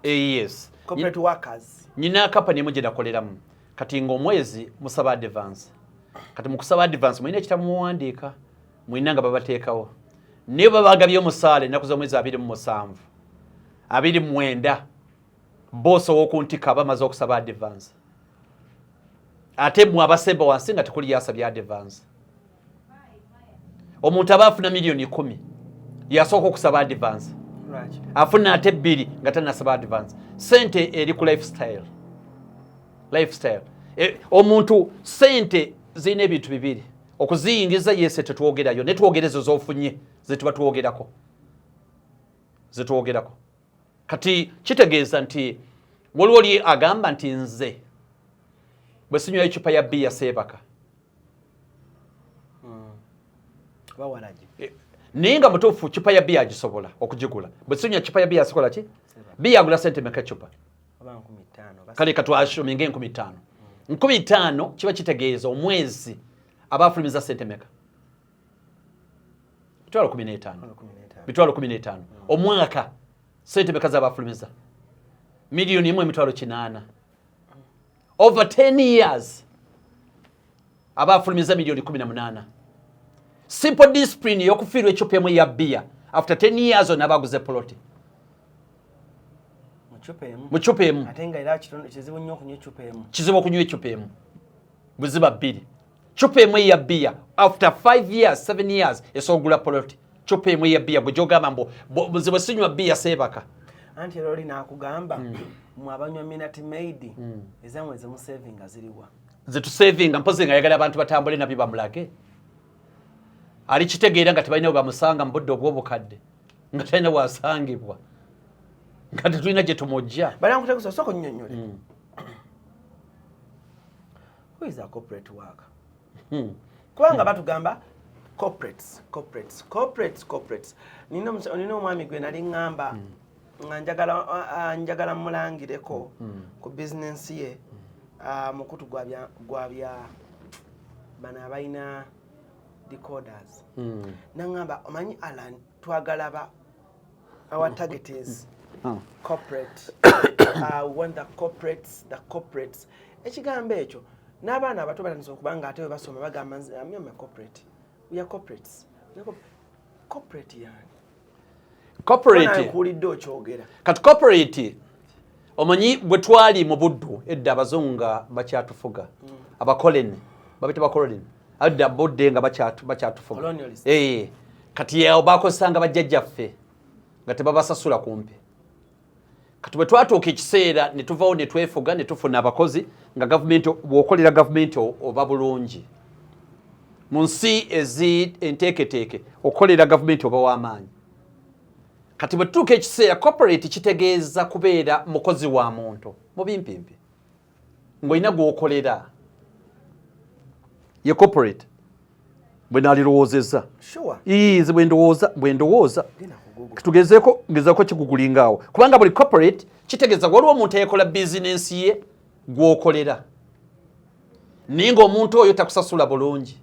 Yes. Corporate workers. Nina company emu gye nakoleramu. Kati ng'omwezi musaba advance. Kati mu kusaba advance mulina ekitabu muwandiika. Mulina nga babateekawo. Niyo babagabye omusaale ennaku z'omwezi 27. 29. Boss w'okuntika bamaze okusaba advance. Ate mwe abasemba wansi nga tekuli yasabye advance. Omuntu aba afuna milioni 10 yasooka okusaba advance. Afuna ate 2 nga tannasaba advance. Sente eri ku lifestyle. Omuntu sente zirina ebintu bibiri. Okuziyingiza yese tetwogerayo netwogerezo z'ofunye zetuba twogerako. Kati kitegeeza nti waliwo oli agamba nti nze bwe sinywa ecupa ya bia Seebaka. Ninga mutuufu cupa ya bia agisobola okugigula. Bwe sinywa cupa ya bia sikola ki? Bia agula sente meka cupa? Kale katwashuminge 15. 15 kiba kitegeeza omwezi abafulumiza sente meka? 15. Omwaka sente meka z'abafulumiza? Milioni 1.8. Over 10 years abafulumiza milioni 18. Simple discipline yokufiirwa ecupa emu ya bia after 10 years onabaguze ploti. Mu cupa emu. Ate nga era kizibu nnyo okunywa ecupa emu. Kizibu okunywa ecupa emu. Buziba 2. Cupa emu ya bia after 5 years 7 years esogula ploti. Cupa emu ya bia bw'ogamba mbu buzibu sinywa bia Seebaka. Anti loli nakugamba mu abanywa Minute Maid ezamwe ze mu saving aziriwa. Zetu saving mpoze nga yagala abantu batambule nabyo bamulage. Ali kitegeera nga tebalina bamusanga mbudde obw'obukadde. Nga talina wasangibwa. Nga tetulina gye tumujja. Bali nkuteekusa soko nnyonnyole. Who is a corporate worker? Kubanga batugamba corporates. Nina omwami gwe nali ngamba nga njagala mulangireko ku business ye mukutu gwa bya bana abalina decoders. Nangamba omanyi Alan twagala our target is corporate. We want the corporates. Ekigambo ekyo n'abaana abato batandise okubanga ate basoma bagamba I'm a corporate. We are corporates. Corporate yani. Corporate. Kati corporate omanyi bwe twali mu buddu edda abazunga bakyatufuga. Abakoloni babita bakoloni. Adda bodde nga bakyatufuga. Kati yao bakosanga bajjajjaffe nga tebabasasula kumpi. Kati bwe twatuuka ekiseera ne tuvaawo ne twefuga ne tufuna abakozi nga gavumenti bw'okolera gavumenti oba bulungi. Mu nsi enteeketeeke okolera gavumenti oba w'amaanyi. Kati bwe tutuuka ekiseera corporate kitegeeza kubeera mukozi wa muntu mu bimpimpi ng'olina gw'okolera. Ye corporate bwe nalirowoozezza. Nze bwe ndowooza tugezeeko kigugulinga awo. Kubanga buli corporate kitegeeza waliwo omuntu eyakola bizinensi ye gw'okolera. Ninga omuntu oyo takusasula bulungi.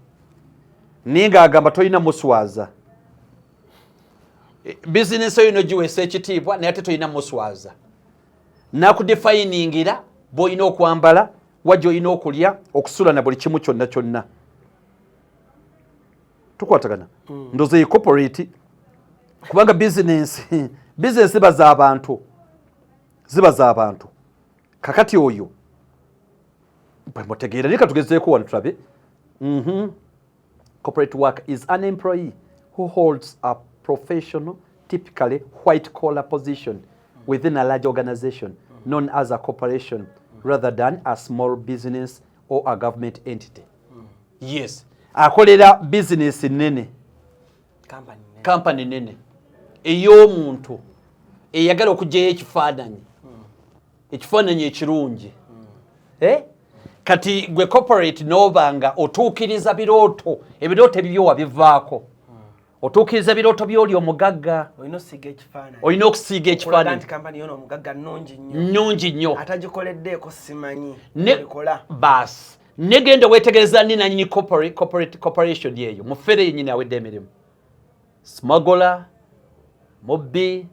Ninga agamba tolina muswaza. Bizinensi eyo nogiweesa ekitiibwa naye ate tolina muswaza. Nakudefiningira bw'olina okwambala, wajja olina okulya, okusula na buli kimu kyonna. Tukwatagana. Ndoze ye corporate kubanga business ziba za abantu. Kakati oyo mutegeera nika tugezeeko wano tulabe. Corporate worker is an employee who holds a professional, typically white-collar position within a large organization known as a corporation rather than a small business or a government entity. Yes. Akolera business nene. Company nene. Ey'omuntu eyagala okugyayo ekifaananyi ekifaananyi ekirungi kati gwe corporate n'obanga otuukiriza birooto ebirooto ebibyo wabivaako otuukiriza birooto by'oli omugagga olina okusiiga ekifaananyi nnungi nnyo atagikoleddeeko simanyi baasi negenda weetegereza nni nanyini corporation eyo mufere yennyini awedde emirimu smuggler mubbi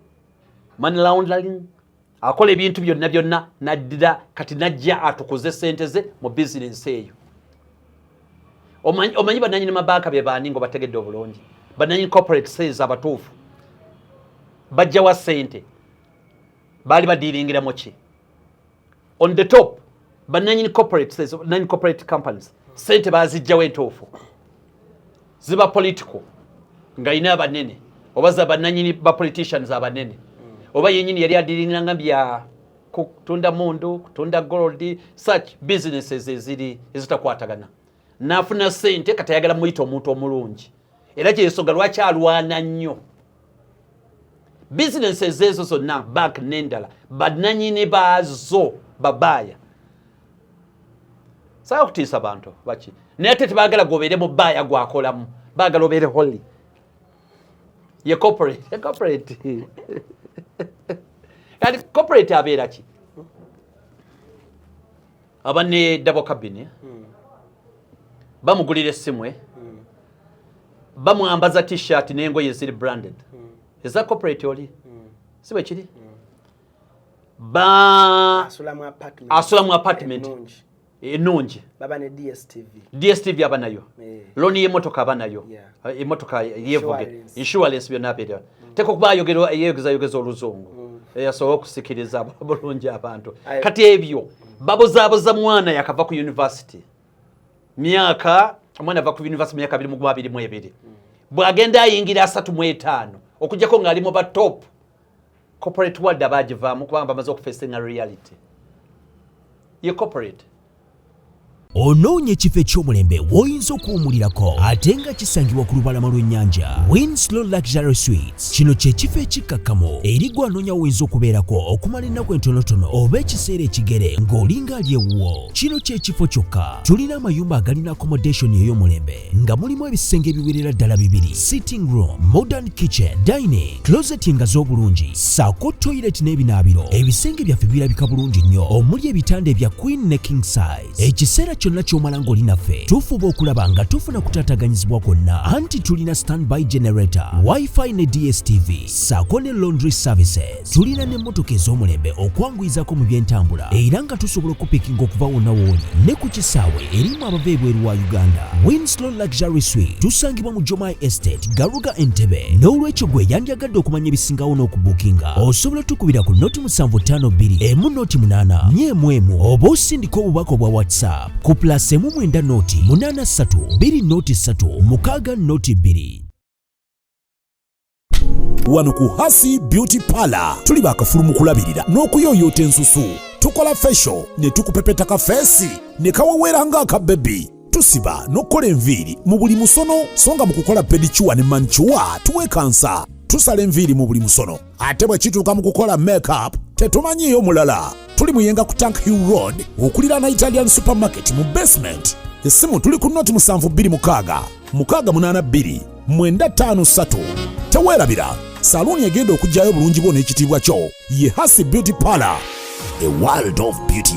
money laundering akola ebintu byonna naddira kati najja atukuze sente ze mu bizinensi eyo omanyi bannanyini mabanka bye baani ng'obategedde obulungi bannanyini corporate sales abatuufu bajjawa sente baali badiringiramu ki on the top bannanyini corporate sales bannanyini corporate companies sente bazijjawo entuufu ziba political nga ina abanene oba za bannanyini ba politicians abanene oba yennyini yali adiringiranga bya kutunda mundu kutunda gold such businesses ezitakwatagana n'afuna sente kati ayagala muyita omuntu omulungi era kyensonga lwaki alwana nnyo businesses ezo zonna bank n'endala bannanyini baazo babaaya saa okutiisa bantu baki naye ate tebaagala gobeere mu bbaaya gwakolamu baagala obeere holy ye corporate kati corporate abeera ki aba ne double cabin bamugulira essimu bamwambaza t-shirt n'engoye ziri branded eza corporate oli si bwe kiri asula mu apartment ennungi baba ne DSTV aba nayo loni y'emmotoka aba nayo emmotoka yevuge insurance byonna abeera teka okuba yogeza oluzungu yasobola okusikiriza bulungi abantu kati ebyo babuzaabuza mwana yakava ku university omwana ava ku university myaka 22 bw'agenda ayingira 35 okujjako ng'ali mu ba top corporate world abagivaamu kubanga bamaze okufesinga reality ye corporate onoonya ekifo eky'omulembe w'oyinza okuwumulirako ate nga kisangibwa ku lubalama lw'ennyanja Winslow Luxury Suites. Kino kye kifo ekikkakkamu eri gw'anoonya w'oyinza okubeerako okumala ennaku entonotono oba ekiseera ekigere ng'olinga ali ewuwo. Kino kye kifo kyokka. Tulina amayumba agalina accommodation ey'omulembe nga mulimu ebisenge ebiwerera ddala 2, sitting room, modern kitchen, dining, closet engazi obulungi, ssaako toilet n'ebinaabiro. Ebisenge byaffe birabika bulungi nnyo omuli ebitanda ebya queen ne king size. Ekiseera kyonna ky'omala ng'oli naffe tufuba okulaba nga tufuna kutaataganyizibwa kwonna anti tulina standby generator, wifi ne DSTV ssaako ne laundry services. Tulina n'emmotoka ez'omulembe okwanguyizaako mu by'entambula era nga tusobola okupikinga okuva wonna w'oli ne ku kisaawe erimu abava ebweru wa Uganda. Winslow Luxury Suite tusangibwa mu Jomai Estate, Garuga, Entebbe. N'olwekyo gwe yandyagadde okumanya ebisingawo n'okubuukinga osobola tukubira ku noti 752 emu noti 8 nyemu oba osindika obubaka obwa WhatsApp ku +9 noti 83 2 noti 3 6 noti 2. Wano ku Hasi Beauty Parlor tuli bakafulu mu kulabirira n'okuyooyoota ensusu. Tukola facial ne tukupepeta ka face ne kawawera nga aka baby. Tusiba n'okola enviiri mu buli musono songa mu kukola pedicure ne manicure tuwe kansa. Tusala enviiri mu buli musono ate bwe kituuka mu kukola makeup tetumanyiyo mulala. Tuli muyenga ku Tank Hill Road okulira na Italian Supermarket mu basement. Essimu tuli ku noti 726 682 953. Teweerabira saluni egenda okujjayo bulungi bwo n'ekitiibwa kyo ye Hasi Beauty Parlor, a world of beauty.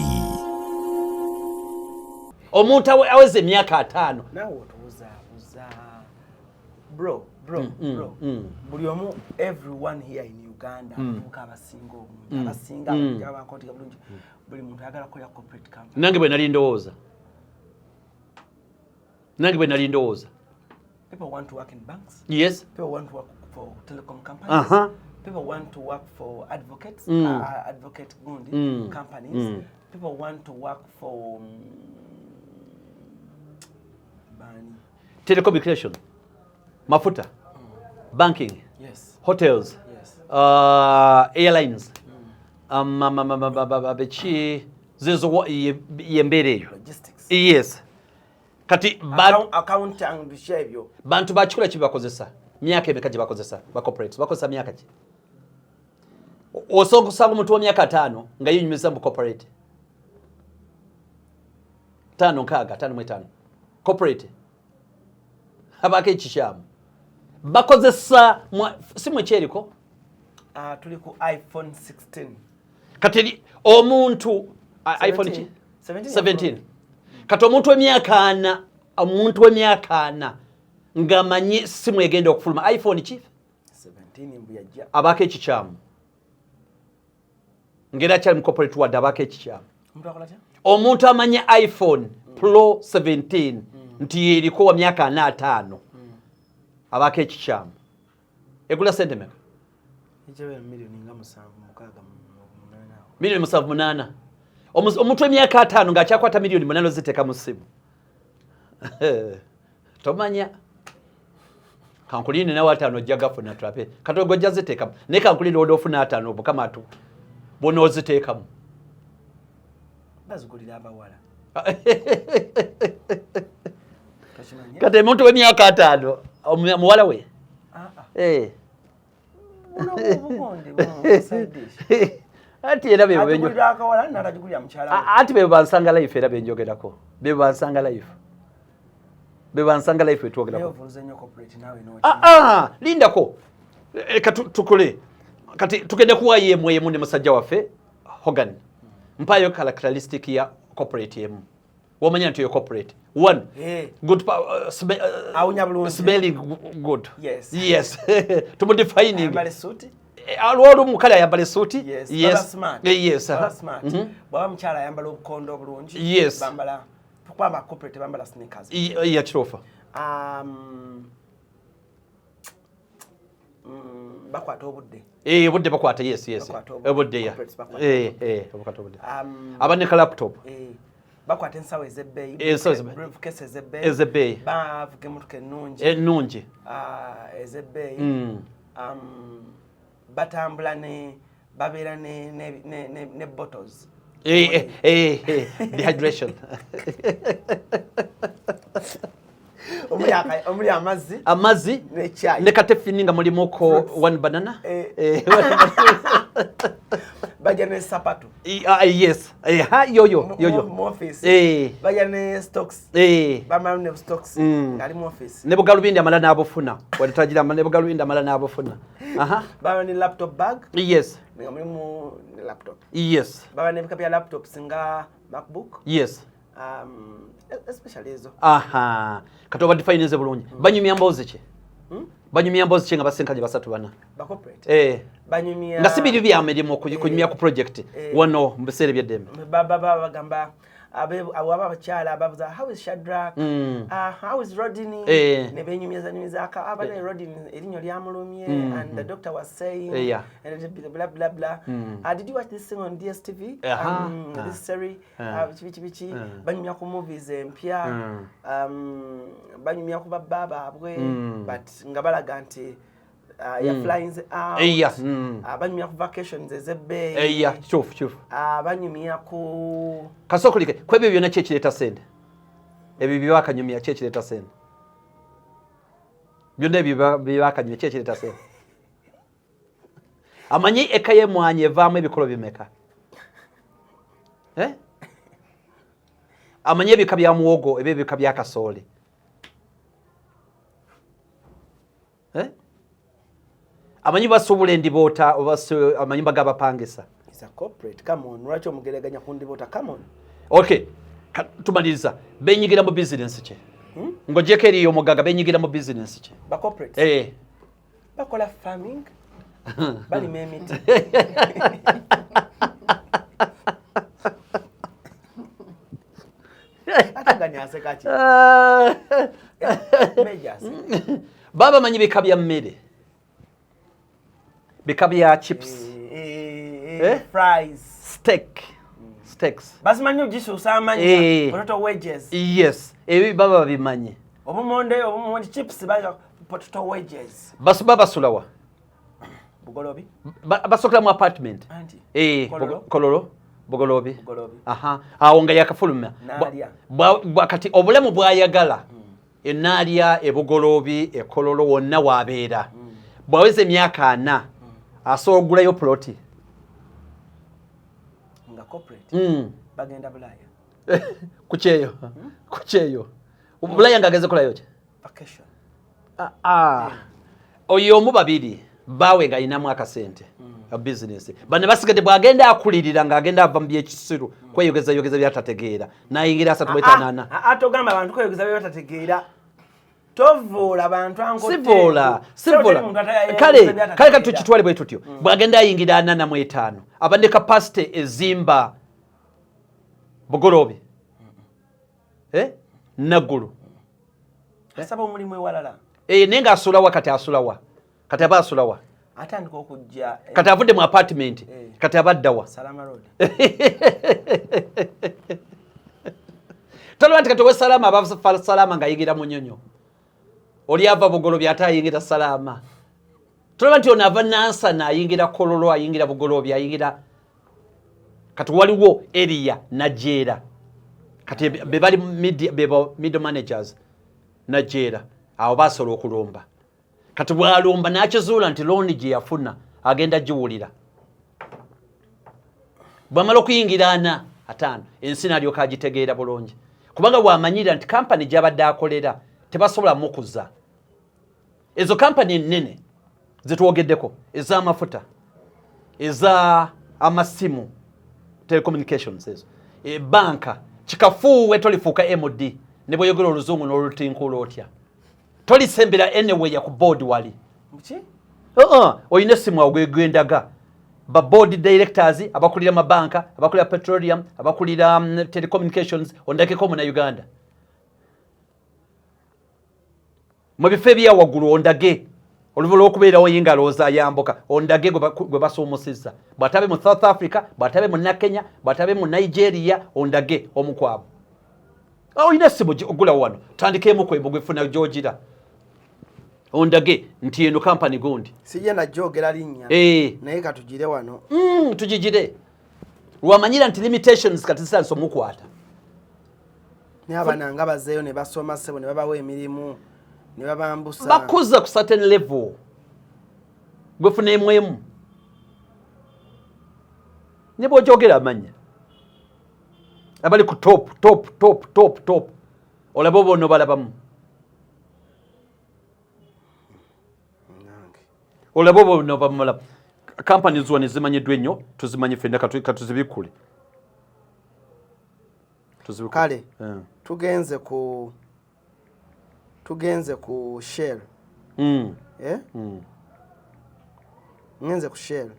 Omuntu aweze emyaka 5 nawe otubuza bro buli omu everyone here in Uganda muka abasinga obulungi abasinga abakotika bulungi buli muntu ayagala kukola corporate company. Nange bwe nali ndowooza people want to work in banks. Yes. People want to work for telecom companies. People want to work for advocates, advocate companies. People want to work for telecommunication, mafuta, banking, yes, hotels, yes, airlines, bechi zezo yembere eyo, logistics, yes. Kati accounting bishabyo bantu bakikola kibakozesa myaka emeka gibakozesa ba corporates bakozesa myaka ki osobola okusanga omuntu w'emyaka 5 nga yenyumiza mu corporate 5 corporate abako ekikyamu bakozesa simu ekyeriko tuli ku iPhone 16 kati omuntu iPhone 17 kati omuntu w'emyaka 4 ng'amanyi simu egenda okufuluma iPhone chief 17 mbuyajja abako ekikyamu ngera kyali mu corporate wadde abako ekikyamu omuntu amanya iPhone Pro 17 nti yeriko wa myaka 4-5 abako ekikyamu egula sente meka milioni 7-8 omuntu w'emyaka 5 ng'akyakwata milioni 8 ziteeka mu ssimu tomanya kankuline nawe 5 ojja gafuna trape kati ogojja ziteekamu naye kankuline oda ofuna 5 obukama atu bona oziteekamu bazigulira abawala kati omuntu w'emyaka 5 muwala we ati era ati bebe bansanga life era benjogerako bebe bansanga life etwogerako lindako tukole kati tugende kuwa yemu ne musajja waffe Hogan mpayo characteristic ya corporate yemu womanya nti yo corporate one good smelling good yes tumudefining alwolo mukala yambale suti yes baba mchala yambala obukondo bulungi bambala kwamba corporate bambala sneakers ya chirofa bakwata obudde obudde bakwata yes obudde ya bakwata obudde abaneka laptop bakwata ensawo ezebbeeyi briefcase ezebbeeyi bavuga emmotoka ennungi ezebbeeyi batambula babeera ne bottles dehydration omuli amazzi ne katefini nga mulimuko one banana bajja ne sapatu yes yoyo mu office bajja ne stocks bamala ne stocks ngali mu office ne bugalubindi amala n'abufuna watagira ne bugalubindi amala n'abufuna baba ne laptop bag yes nga mulimu ne laptop yes baba ne bikapya laptops nga MacBook yes especially ezo katoba define bulungi banyumya mbozi ki banyumya mbozi ki nga basenkaje basatu bana ba corporate banyumya nga sibiri byamirimu kunyumya ku project wano mbesere byedembe baba bagamba abo abakyala ababuza how is Shadrach how is Rodney ne benyumyeza aka abane Rodney erinyo lyamulumye and the doctor was saying and blah blah blah did you watch this thing on DSTV this series bichi banyumya ku movies empya banyumya ku baba abwe but ngabalaga nti ya flying out abanyumya ku vacations ezebbe chufu abanyumya ku kasokulike kwebyo byona kyekireta sente ebyo byakanyumya kyekireta sente byonna ebyo byakanyumya kyekireta sente amanyi ekaye mwanye evaamu ebikolo bimeka amanyi ebika bya muwogo ebyo ebika bya kasooli amanyi basubula endiboota amanyumba g'abapangisa is a corporate come on lwaki omugereganya ku ndiboota come on okay tumaliriza benyigira mu business ki ngojeko eriyo omugaga benyigira mu business ki ba corporate bakola farming balima emiti ataganyase kaki baba manyi bika bya mmere bika bya chips fries steaks basimanyi ugisusa amanyi potato wedges yes ebi baba bimanyi obumonde chips baga potato wedges baba sulawa bugolobi basokla mu apartment kololo bugolobi awo nga yakafuluma kati obulemu bwayagala enaalya ebugolobi ekololo wonna wabeera bwaweze emyaka 4 asobola okugulayo ploti nga corporate bagenda Bulaya kucheyo Bulaya ngageze kulayo ki vacation oyo omu babiri bawe nga inamu akasente a business bane basigade bwagenda akulirira nga agenda ava mbye kisiru kweyogeza byatategeera nayingira asatu betanana atogamba abantu kweyogeza byatategeera tovoola abantu anko sivola kale katukitwale bwe tutyo bwagenda ayingira anana mu 5 abande capacity ezimba bugorobe nagulu asaba omulimu ewalala nenga asulawa kati aba asulawa atandika okujja kati avudde mu apartment kati abaddawa Salama Road tolwa kati we Salama aba Salama nga yigira munyonyo oli ava bugolobi atayingira Salama tolwa nti onava nansa na ayingira kololo ayingira bugolobi ayingira kati waliwo area najera kati bebali middle managers najera awo basobola okulomba kati bwalomba nakizuula nti looni gye yafuna agenda giwulira bwamala okuyingirana 5 ensi nalyoka agitegeera bulungi kubanga bwamanyira nti kampani gy'abadde akolera tebasobola mukuza ezo kampani nnene zetwogeddeko ez'amafuta eza amasimu telecommunications ezo banka kikafuuwe tolifuuka MD ne bweyogera oluzungu n'olutinkuula otya tolisembera anyway ya ku board wali mchi oyine simu ogwendaga ba board directors abakulira mabanka abakulira petroleum abakulira telecommunications ondake ko na Uganda mabife bya wagulu ondage oluvolo okubeera oyingalo za yamboka ondage gwe basumusiza batabe mu South Africa batabe mu Kenya batabe mu Nigeria ondage omukwabo oyine simu ogula wano tandikemu kwembo gwefuna Georgia ondage nti eno company gundi sije na jogera linnya naye katujire wano tujijire lwamanyira nti limitations katisanso mukwata ne abana nga bazeyo ne basoma sebo ne babawe emirimu ne babambusa bakuza ku certain level gwefuna emwemu ne bojogera amanya abali ku top olabo bono balabamu olabo bono bamala companies zone zimanyiddwa nnyo tuzimanyi fenda katuzibikule kale tugenze ku Shell ngenze ku Shell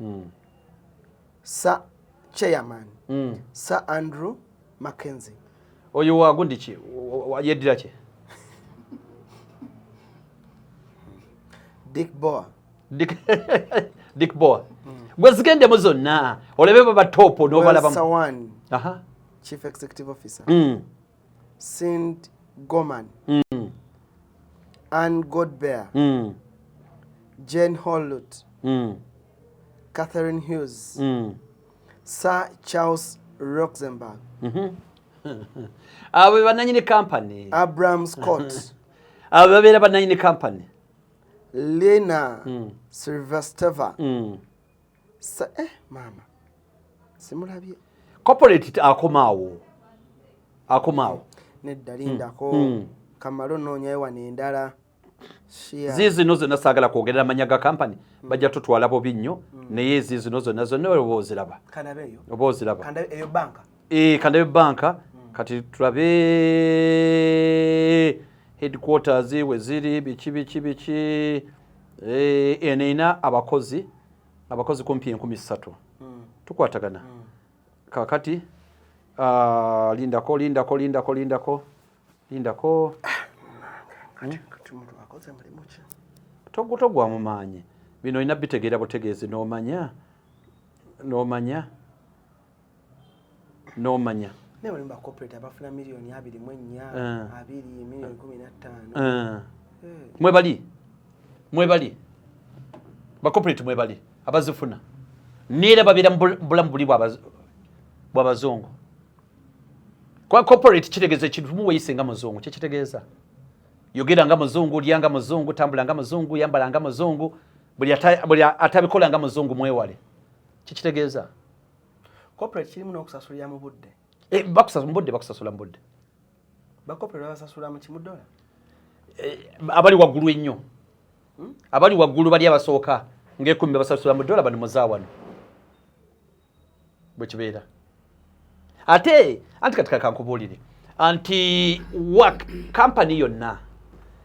Sir Chairman Sir Andrew Mackenzie oyo wagundi ki yeddira ki Dick Boa gwezigende mu zonna olebe baba top n'obalaba Sawan Chief Executive Officer Sind Goman Anne Godbear Jane Hollut Catherine Hughes Sir Charles Roxenberg abo bananyini company Abraham Scott abo babera bananyini company Lena Sylvesteva mama simulabye corporate akomaawo nedda lindako kamalo noonyayo wano endala zizino zonna saagala kwogerera amanya ga company bajja tutwala bubi nnyo naye zizino zonna oba oziraba oba oziraba kandabe banka kati tulabe headquarters we ziri biki eneina abakozi kumpi 13 tukwatagana kakati lindako togwa mu maanyi bino ina bitegeera butegeezi n'omanya ne bali ba corporate abafuna milioni 24 2 milioni 15 mwebali ba corporate mwebali abazifuna nira babira mbulamu buli bw'abazungu kwa corporate kitegeeza ekintu muweyisenga muzungu kitegeeza yogera nga muzungu lyanga muzungu tambula nga muzungu yambala nga muzungu buli atabikola nga muzungu mwewale kitegeeza corporate kirimu n'okusasulira mu budde. Bakusasula mu budde. Ba corporate basasula mu $1. Abali waggulu ennyo. Abali waggulu bali abasooka ng'ekumi basasula mu $1 bano muzawano. Bwe kibeera. Ate anti katika kankubuulire. Anti work company yonna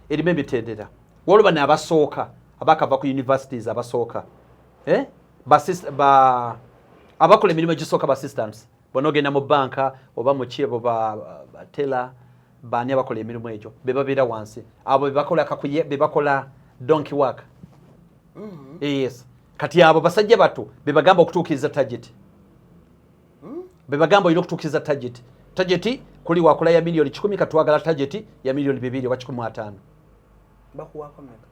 erimu emitendera. Waliwo bano abasooka abakava ku universities abasooka. Abakola emirimu egisooka ba assistants. Bonogenda mu banka oba mu kiebo ba teller bani abakola emirimu egyo bebabeera wansi abo bebakola donkey work. Yes. Kati abo basajja bato bebagamba okutuukiriza target. Bebagamba olina okutuukiriza target. Target kuli wakola ya milioni 10 katwagala target ya milioni 2 wa 15. Bakuwako mmeka?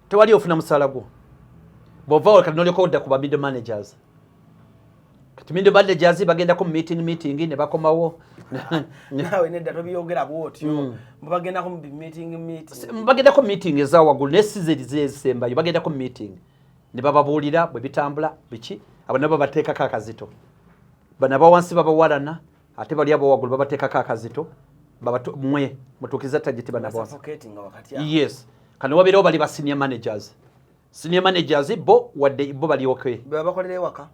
Tewali ofuna musala gwo. Bova kati noleko odda ku ba middle managers. Kati middle managers bagenda ku meeting ne bakomawo. Nawe nedda tobiyogera bwotyo. Bagenda ku meeting. Bagenda ku meeting ezawaggulu n'esizerize ezisembayo bagenda ku meeting. Ne bababuulira bwe bitambula biki abo nabo bateekako akazito. Bana bawansi babawalana ate bali abo waggulu babateekako akazito mwe mutuukiza target bana bawansi. Yes. Kano wabeerawo bali ba senior managers. Senior managers bo wadde bo bali okay. Babakolera waka?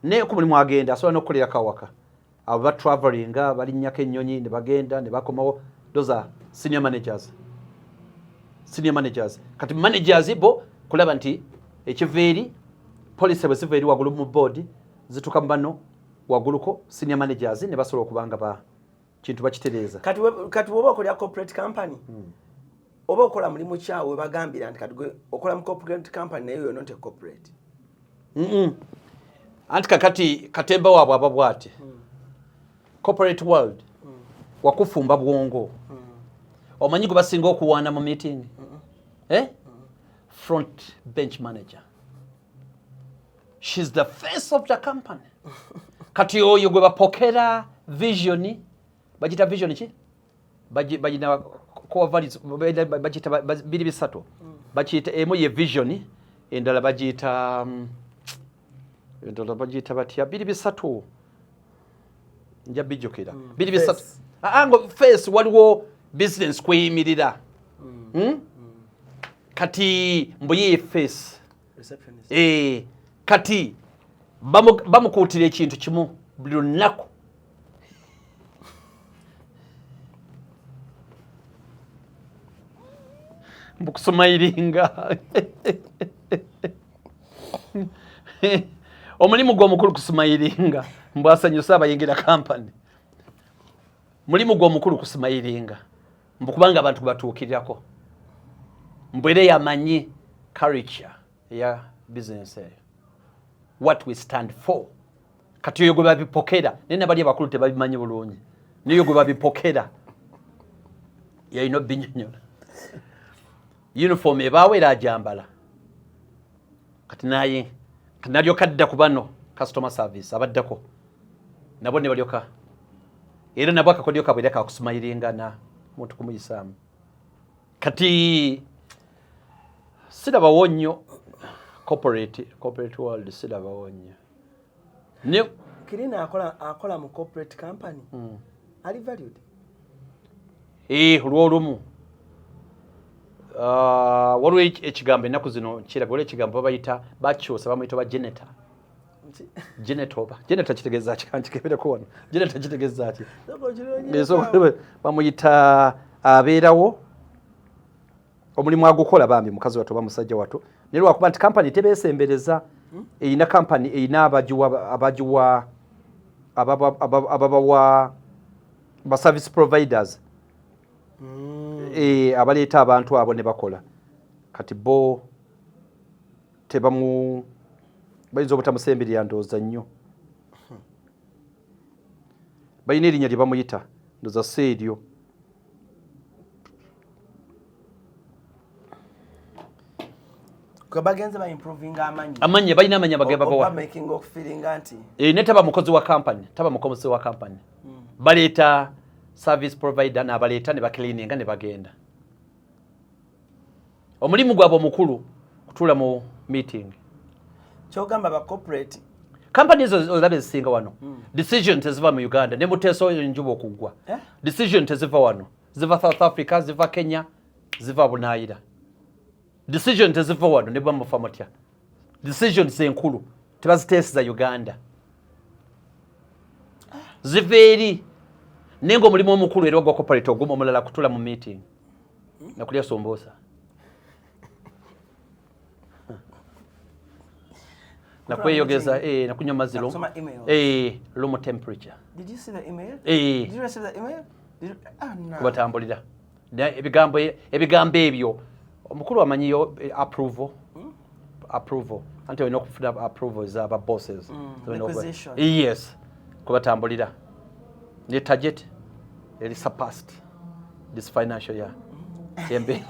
Ne ku mulimu agenda asobola n'okukolera kawaka. Abo ba traveling balinnyako ennyonyi ne bagenda ne bakomawo. Those are senior managers. Senior managers. Kati managers bo kulaba nti ekiveeri policy bwe ziveeri waggulu mu board zituka mbano wagguluko senior managers ne basobola okubanga ba kintu bakitereeza. Kati woba okolera corporate company. Oba okola mulimu kyawe bagambira nti kati okola mu corporate company naye you're not a corporate. Anti kakati katemba wabwe ababwate. Corporate world. Wakufumba bwongo. Omanyi go basinga okuwaana mu meeting. Front bench manager. She's the face of the company. Kati oyo gwe bapokera vision. Bajita vision ki? Bajina core values bajita biri bisatu. Bajita emo ye vision endala bajita batya biri bisatu. Nja bijokera. Biri bisatu. Ango face waliwo business kweyimirira. Kati mbuye face. Receptionist. Kati bamukuutira ekintu kimu buli lunaku. Mbukusumayiringa. Omulimu gw'omukulu kusumayiringa mbwasanyusa abayingira company. Mulimu gw'omukulu kusumayiringa mbukubanga abantu batuukirirako. Mbwere yamanyi culture ya business eyo. What we stand for. Kati oyo gwe babipokera nene bali abakulu tebabimanyi bulungi. Niyo gwe babipokera. Yalina binyonyola. Uniform ebawe era ajambala. Kati naye kanalyo kadda kubano customer service abaddako. Nabo ne balyoka. Era nabo akakodyo kabwe daka kusumayiringa na muntu kumuyisaamu. Kati sidaba wonyo corporate world sidaba wonyo. Ne Kirina akola mu corporate company. Ali valued. Olwolumu. Waliwo ekigambo ennaku zino kiraga waliwo ekigambo bayita bakyusa bamuyita ba janitor. Janitor kitegeeza ki kanti kebereko wano. Janitor kitegeeza ki? Bamuyita abeerawo omulimu agukola bambi mukazi wato bamusajja wato. Nero wakuba nti company tebeesembereza eyina company eyina abajiwa ababawa ba service providers. Abaleeta abantu abo ne bakola. Kati bo tebamu bayinza obutamusemberera ndowooza nnyo. Bayina erinnya lye bamuyita ndowooza seeryo. Bagenze ba improving amanyi. Amanyi balina amanya bageba bawa. Making of feeling anti. Ne taba mukozi wa company, Baleeta service provider na baleeta ne bakilininga ne bagenda. Omulimu gwabo mukulu kutula mu meeting. Kyogamba ba corporate. companies olabe zisinga wano decision teziva mu Uganda ne muteso enjuba okugwa decision teziva wano ziva South Africa ziva Kenya ziva Bunaayira decision teziva wano ne bwa mufamotya decision zenkulu tebaziteesa za Uganda ziveri nengo mulimo omukulu era gwa corporate ogumo mulala kutula mu meeting na kulya sombosa na kweyogeza na kunywa mazilo room temperature. Did you see the email? Did you receive the email? No. Kubatambulira ebigambo ebyo omukulu amanyiyo approval anti olina okufuna approval z'aba bosses yes kubatambulira ne target eri surpassed this financial year yembe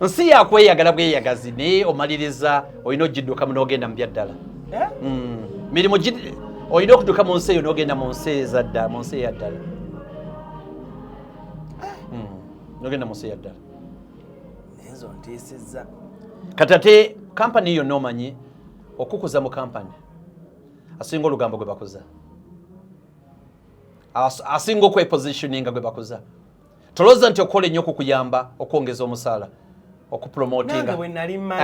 nsi yakweyagala bweyagazi ne omaliriza olina ogidduka mu n'ogenda mu byaddala mirimu olina okudduka mu nsi eyo n'ogenda mu nsi ezaddala mu nsi eyaddala n'ogenda mu nsi eyaddala ezo ntiisizza kati ate kampani yonna omanyi okukuza mu kampani asinga olugambo gwe bakuza asinga okwepositioninga gwe bakuza tolooza nti okola ennyo okukuyamba okwongeza omusaala okupromotinga nange bwe nali mmanyi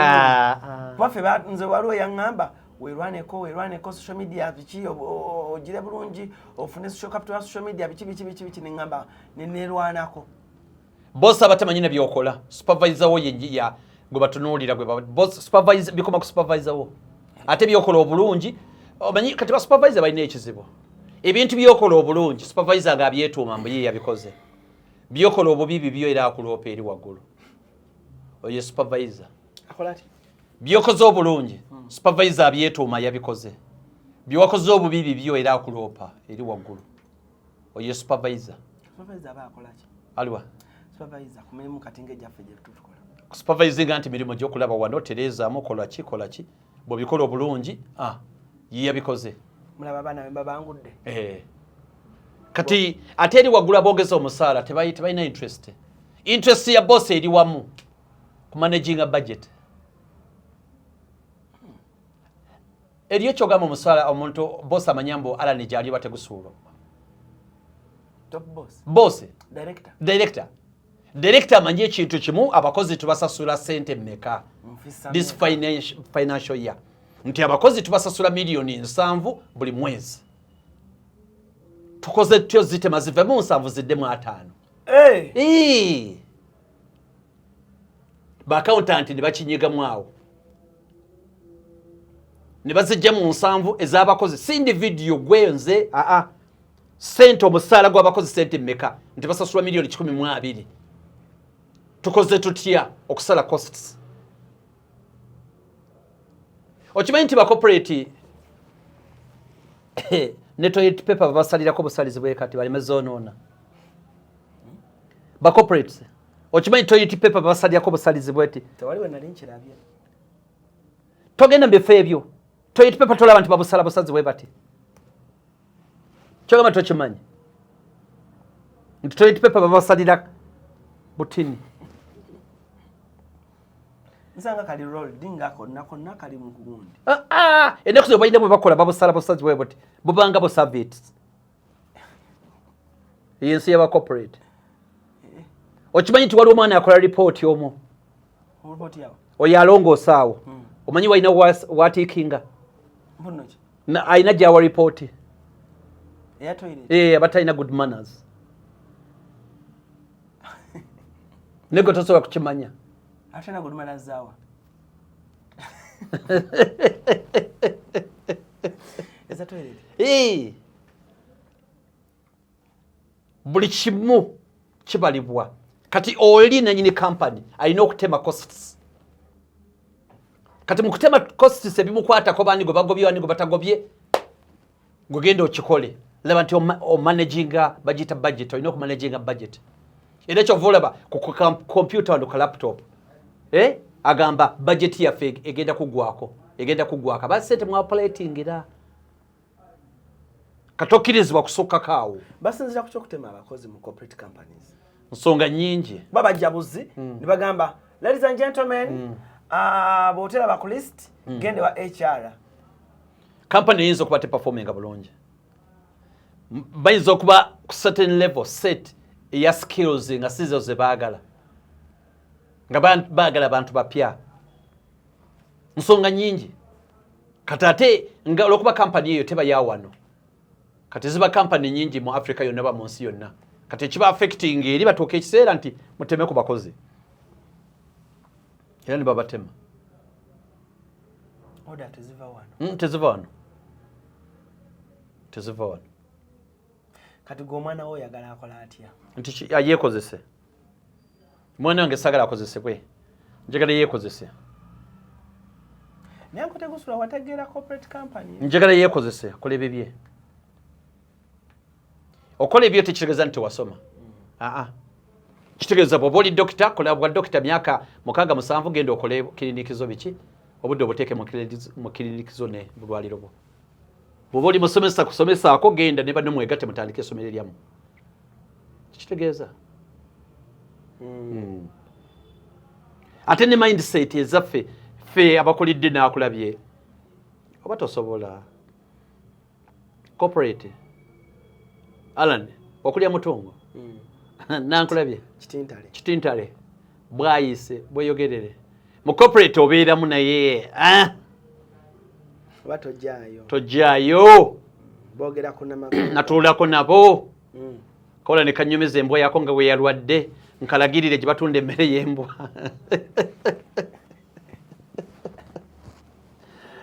waffe nze waliwo yaŋŋamba weerwaneko social media biki ogire bulungi ofune social capital wa social media biki neŋŋamba neerwanako bosi abatamanyi ne byokola supervisor wo yenjiya gwe batunuulira supervisor bikoma ku supervisor wo ate byokola obulungi omanyi kati ba supervisor balina ekizibu ebintu byokola obulungi supervisor nga abyetuuma mbu ye yabikoze byokola obubi bibyo era akuloopa eri waggulu oyo supervisor akola ati byokoze obulungi supervisor abyetuuma yabikoze byokoze obubi bibyo era akuloopa eri waggulu oyo supervisor aba akola ki aliwa supervisor ku mirimu kati ng'egyaffe gye tutukola supervising anti mirimu gy'okulaba wano terezaamu kola ki bw'obikola obulungi ye yabikoze mulaba abaana be babangudde kati ate eri waggulu aboogeza omusaala tebalina interest ya boss eri wamu ku managing a budget eriyo kyogamba omusaala omuntu boss amanyambo alani gyali bategusuulwa top boss director amanyi ekintu kimu abakozi tubasasula sente mmeka this financial year nti abakozi tubasasula miliyoni 7 buli mwezi tukoze tutyo zitema zivemu 7 ziddemu 5 ba accountant ne bakinyigamu awo ne bazijja mu 7 ez'abakozi si individual gwenze sente omusaala gw'abakozi sente mmeka nti basasula miliyoni 12 tukoze tutya okusala costs okimanyi nti ba corporate ne toilet paper basalirako busalizi bwe kati bali mezonoona ba corporate okimanyi toilet paper basalirako busalizi bweti tewaliwe nali nkirabye togenda mbifo ebyo toilet paper tolaba nti babusala busazi bwe bati kyogamba tokimanyi nti toilet paper babasalira butini nsanga kali rolled ngako nakonna kali mu kugundi enaku zo balina bwe bakola babusala busazi bwe buti bubanga bu service yensi y'aba corporate okimanyi nti waliwo omwana yakola report omwo oyo alongoosa awo omanyi walina watiikinga alina gyawa report abatalina good manners nego tosobola kukimanya atena good manners zawa eza toilet buli kimu kibalibwa kati oli nanyini company alina okutema costs kati mu kutema costs ebimukwatako bani gwe bagobye wani gwe batagobye gugenda okikole laba nti omanaginga budget olina okumanaginga budget era kyovulaba ku computer wano ku laptop agamba budget yaffe egenda kugwako basente mu operating era katokkirizibwa kusukka awo basinzira ku kyokutema abakozi mu corporate companies nsonga nyingi babajjabuzi ne bagamba ladies and gentlemen bw'otera ba ku list gende wa HR company yinza okuba teperforminga bulungi bayinza okuba ku certain level set eya skills nga sizo ze baagala nga baagala abantu bapya nsonga nyingi kati ate nga olwokuba company eyo teba ya wano kati ziba company nyingi mu Africa yonna ba mu nsi yonna kati ekiba affecting eri batuuka ekiseera nti muteme ku bakozi era ne babatema order teziva wano teziva wano kati gomwana wo yagala akola atya nti ayekozese mwana wange sagala akozesebwe njagala yekozese nanko tegusula wategeera corporate company njagala yekozese akola ebibye okola ebyo tekitegeeza nti wasoma kitegeeza bw'oba oli dokita kola bwa dokita myaka 6-7 genda okole kiliniki zo biki obudde obuteeke mu kiliniki zo ne bulwaliro bwo bw'oba oli musomesa kusomesaako genda ne banne mwegatte mutandike essomero lyamu kitegeeza ate ne mindset ezaffe ffe abakulidde n'akulabye oba tosobola corporate Alan okulya mutungo nankulabye kitintale bwayise bweyogerere mu corporate obeeramu naye tojjaayo bogerako natuulako nabo kola ne kanyomeza embwa yako nga weyalwadde nkalagirire gye batunda emmere y'embwa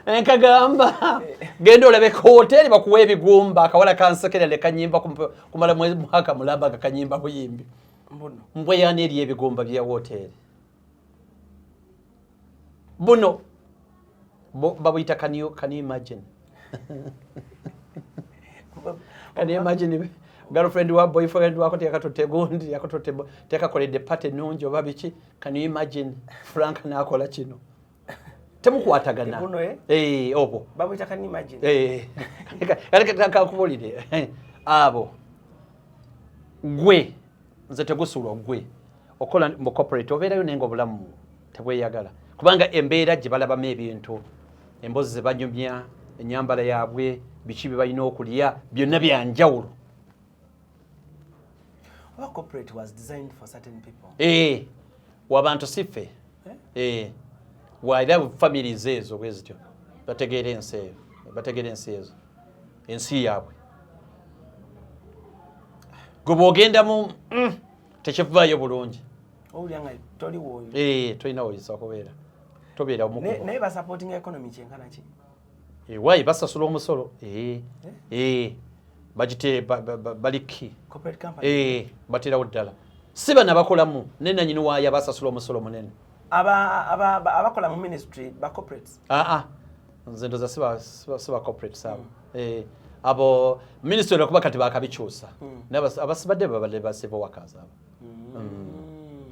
enkagamba genda olabe ku hoteli bakuwa ebigumba akawala kansekera ne kanyimba kumala mwaka mulamba nga kanyimba buyimbi mbwa yaani eri ebigumba bya hoteli buno babuyita can you imagine can you imagine girlfriend wa boyfriend wako tekatotte gundi yakototte tekakoledde pate nungi oba biki can you imagine Frank nakola kino temukwatagana obo babuyita can you imagine kakubulire abo gwe nze tegusulwa gwe okola mu corporate obeerayo nenga obulamu tebweyagala kubanga embeera gye balabamu ebintu embozi ze banyumya ennyambala yaabwe biki bye balina okulya byonna byanjawulo corporate was designed for certain people wabantu siffe waira families ezo bwe zityo bategeera ensi ezo ensi yaabwe gwe bw'ogendamu tekivaayo bulungi tolina woyisa okubeera tobeera naye basupporting economy kyenkana ki waayi basasula omusolo bagite baliki baterawo ddala si bana bakolamu nenanyini waayo basasula omusolo munene abakola mu ministry ba corporates nze ndoza siba corporates abo abo ministry okuba kati bakabikyusa abasibadde babadde ba civil workers abo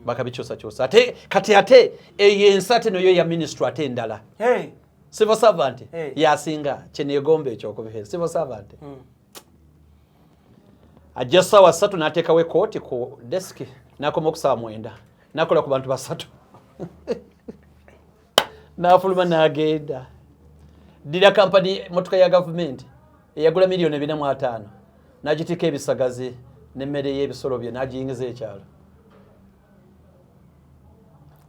bakabikyusa ate kati ate eyensi ate noyo ya ministry ate endala civil servant yasinga kyeneegomba ekyokubiheera civil servant ajja ssaawa 3 n'ateekawo ekooti ku deski n'akoma okusaawa 9 n'akola ku bantu 3 n'afuluma n'agenda ddira kampani motoka ya gavumenti eyagula $4.5 n'agitika ebisagazi n'emmere y'ebisolo bye n'agiyingiza ekyalo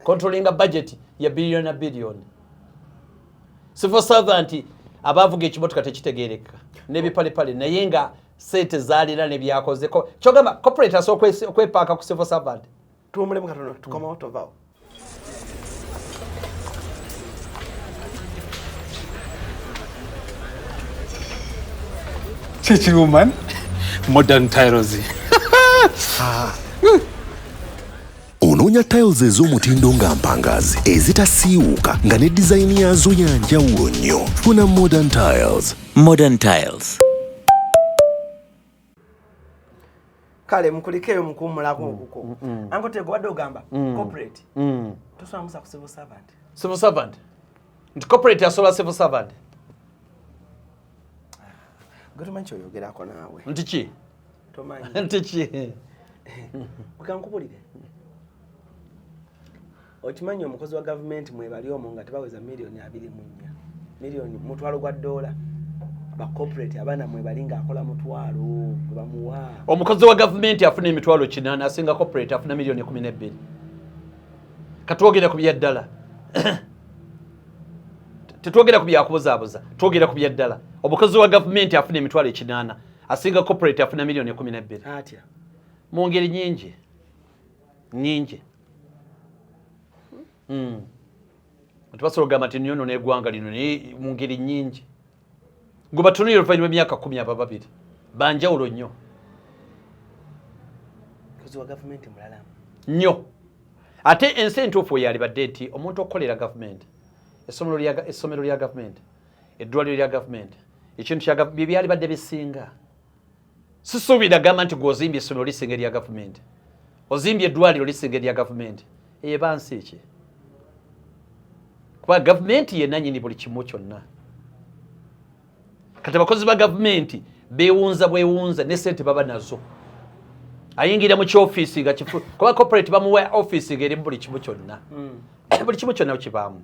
controlling a budget ya billion civil servant abavuga ekimotoka tekitegeereka n'ebipalepale naye nga sente zaalira ne byakozeko kyogamba corporate asooka okwepaaka ku civil servant tuwumulemu katono tukomawo tovaawo Chichi woman, modern tiles. Onoonya tiles ez'omutindo nga mpangazi ezitasiiwuuka nga ne dizayini yaazo ya njawulo nnyo. Funa Modern Tiles. Modern Tiles. kale mukulikeyo mukuumulako okuko ango tegwadde ogamba corporate tosobola musa ku civil servant nti corporate asobola civil servant gwe tomanyi kyoyogerako naawe nti ki tomanyi nti ki okankubulire okimanyi omukozi wa gavumenti mwebali omwo nga tebaweza $224 million $1 gwa ba corporate abana mwe balinga akola mutwalo bamuwa omukozi wa government afuna emitwalo 8 asinga corporate afuna milioni 12 katwogera ku byaddala tetwogera ku byakubuzabuza twogera ku byaddala omukozi wa government afuna emitwalo 8 asinga corporate afuna milioni 12 atya mu ngeri nyingi tubasobola kugamba nti nyono n'eggwanga lino naye mu ngeri nyingi ngo batunulire oluvannyuma emyaka 10 aba babiri banjawulo nnyo mukozi wa government mulala nnyo ate ensi entuufu yalibadde nti omuntu okukolera gavumenti essomero lya gavumenti eddwaliro lya gavumenti ekintu kya bye byalibadde bisinga sisuubira gamba nti gweozimbye essomero lisinga erya gavumenti ozimbye eddwaliro lisinga erya gavumenti eyo eba nsi ki kuba gavumenti yenanyini buli kimu kyonna kati abakozi ba gavumenti beewunza bwewunza ne sente baba nazo ayingira mu kyoffiisi nga kifu kuba corporate bamuwa office ngeri buli kimu kyonna buli kimu kyonna kibaamu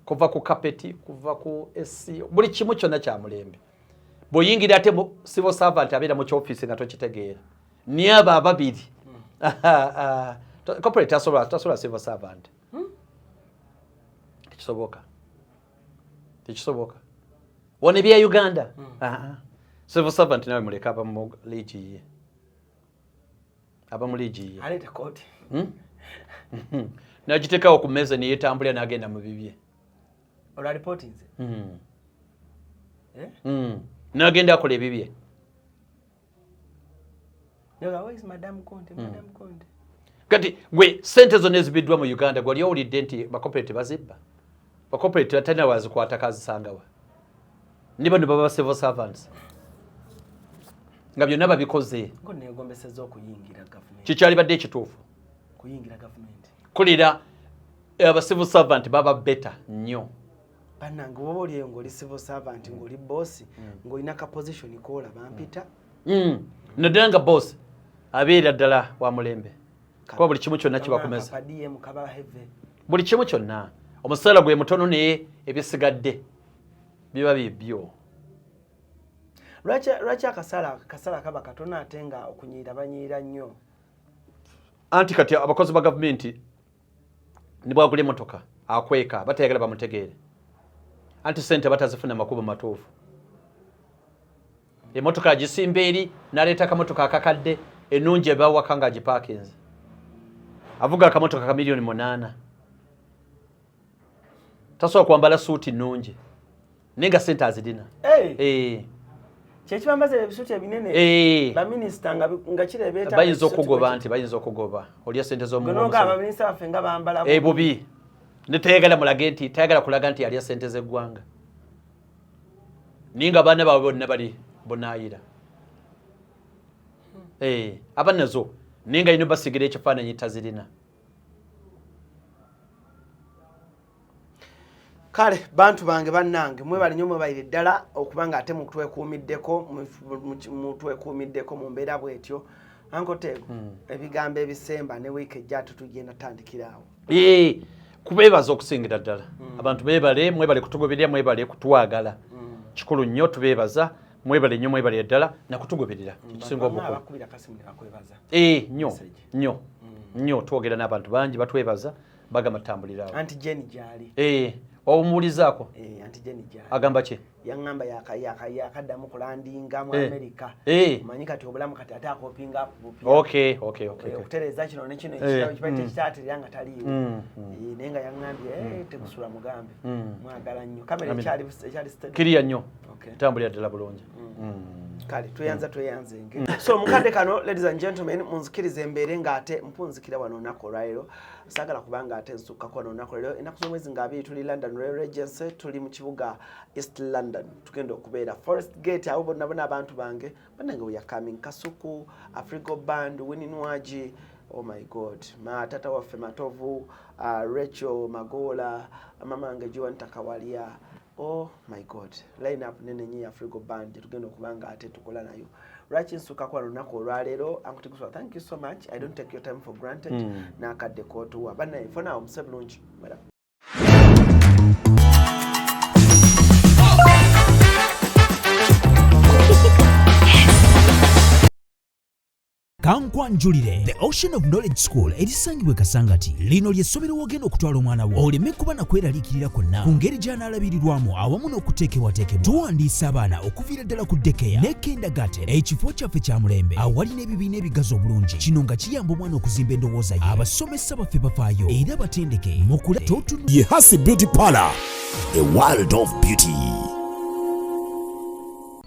kuva ku kapeti kuva ku SC buli kimu kyonna kya mulembe boyingira ate mu civil servant abeera mu kyoffiisi nga tokitegeera ni aba ababiri corporate tasobola civil servant tekisoboka wone bya Uganda civil servant nawe muleka aba mu league ye aba mu league ye aleta court najitekawo ku meza ne yetambulira n'agenda mu bibye ola reporting n'agenda akola ebibye where is Madam Conte kati gwe sente zonna ezibiddwa mu Uganda gwali owulidde nti bacorporate bazibba bacorporate batalina wazikwata kazisangawa ne bano baba civil servants nga byonna babikoze ngo negombeseza okuyingira government kikyali badde ekituufu kuyingira government kulira aba civil servant baba better nnyo banange woba oli ng'oli civil servant ng'oli boss ng'olina ka position kola bampita naddala nga boss abeera ddala wa mulembe kuba buli kimu kyonna kibakomeza buli kimu kyonna omusaala gwe mutono naye ebisigadde biba bibyo lwaki akasala kaba katono ate nga okunyiira banyiira nnyo anti kati abakozi ba gavumenti nibwagula emotoka akweka batayagala bamutegeere anti sente batazifuna makubo matuufu emotoka agisimba eri n'aleeta akamotoka akakadde ennungi ebawaka nga agipakinze avuga akamotoka ka milioni 8 tasobola kwambala suuti nnungi nenga sente azirina kyekibambaza ebisuuti ebinene baminisita nga kirebeeta bayinza okugoba nti bayinza okugoba olya sente z'omugono abaminisita baffe nga bambala bubi netayagala mulage nti tayagala kulaga nti yalya sente z'eggwanga ninga abaana baabwe bonna bali bunaayira abanazo ninga yino basigira ekifaananyi tazirina kale bantu bange bannange mwebali nnyo mwebalire ddala okuba nga ate mutwekuumiddeko mu mbeera bwetyo ankoteego ebigambo ebisemba ne wiiki ejja tugenda tandikiraawo kubeebaza okusingira ddala abantu mwebale kutugoberera mwebale kutwagala kikulu nnyo tubeebaza mwebale nnyo mwebale ddala nakutugoberera ekisinga obukulu nnyo twogera n'abantu bangi batwebaza bagamba tutambuliraawo anti Jenny gyali wawumulizaako anti Jenny gyali agamba ki yaŋŋamba yakaddamu kulandinga mu America manyi kati obulamu kati ate akopinga okutereeza kino nekino ekibaite ekitaterera nga taliiwo naye nga yaŋŋambye tekusula mugambe mwagala nnyo kamera ekyali kiriya nnyo tambulira ddala bulungi kale tweyanze so mukadde kano ladies and gentlemen munzikirize embeere ng'ate mpunzikira wano olunaku olwaleero saagala kubanga ate nsukkako wano olunaku olwaleero ennaku z'omwezi nga 2 tuli London Royal Regency tuli mu kibuga East London tugenda okubeera Forest Gate abo bonna abantu bange bannange we coming Kasuku Afrigo Band Winnie Nwaji oh my god tata waffe Matovu Rachel Magola mamange Joan Takawalia oh my god line up nene nyi Afrigo Band tugenda okubanga ate tukola nayo lwaki nsukako wano olunaku olwaleero ankutekuswa thank you so much I don't take your time for granted nakadde kootuwa bannaye fona omuse bulungi wanjulire the Ocean of Knowledge School erisangibwa Kasangati. Lino ly'essomero wogenda okutwala omwana wo oleme kuba na kweraliikirira kwonna ku ngeri gy'anaalabirirwamu awamu n'okuteekebwateekebwa. Tuwandiisa abaana okuviira ddala ku daycare ne kindergarten. Ekifo kyaffe kya mulembe awali n'ebibiina ebigazi obulungi. Kino nga kiyamba omwana okuzimba endowooza ye. Abasomesa baffe bafaayo era batendeke mu kula totunu. Ye Hasi Beauty Parlor, a world of beauty.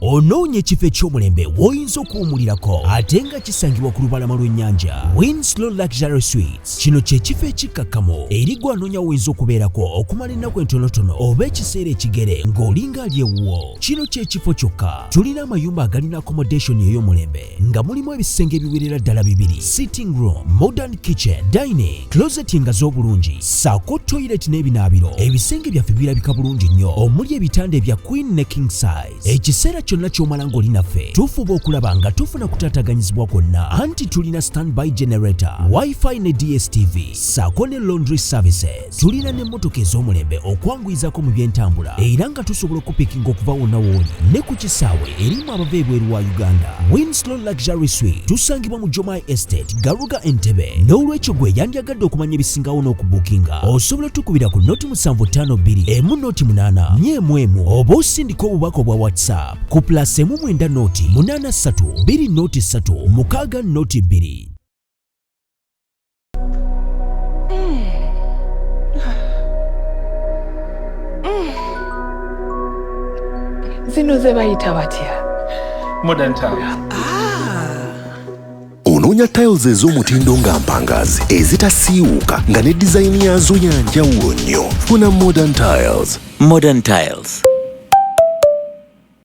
Onoonye ekifo eky'omulembe w'oyinza okuwummulirako ate nga kisangibwa ku lubalama lw'ennyanja. Winslow Luxury Suites. Kino kye kifo ekikkakkamu eri gw'anoonya w'oyinza okubeerako okumala ennaku entonotono oba ekiseera ekigere ng'olinga ali ewuwo. Kino kye kifo kyokka. Tulina amayumba agalina accommodation ey'omulembe nga mulimu ebisenge ebiwerera ddala 2, sitting room, modern kitchen, dining, closet nga z'obulungi, ssaako toilet n'ebinaabiro. Ebisenge byaffe birabika bulungi nnyo omuli ebitanda ebya queen ne king size. Ekiseera kyonna ky'omala ng'oli naffe tufuba okulaba nga tufuna kutaataganyizibwa kwonna anti tulina standby generator, wifi ne DSTV ssaako ne laundry services. Tulina n'emmotoka ez'omulembe okwanguyizako mu by'entambula era nga tusobola okupikinga okuva wonna w'oli ne ku kisaawe erimu abava ebweru wa Uganda. Winslow Luxury Suite tusangibwa mu Jomai Estate, Garuga, Entebbe. N'olwekyo gwe yandyagadde okumanya ebisingawo n'okubuukinga osobola tukubira ku noti 752 emu noti 8 nyemu oba osindika obubaka obwa WhatsApp ku +9 noti 83 2 noti 3 6 noti 2. Zino ze bayita batya? Modern tiles. Onoonya tiles ez'omutindo nga mpangazi ezitasiiwuuka nga ne dizayini yazo ya njawulo nnyo. Funa Modern Tiles. Modern Tiles.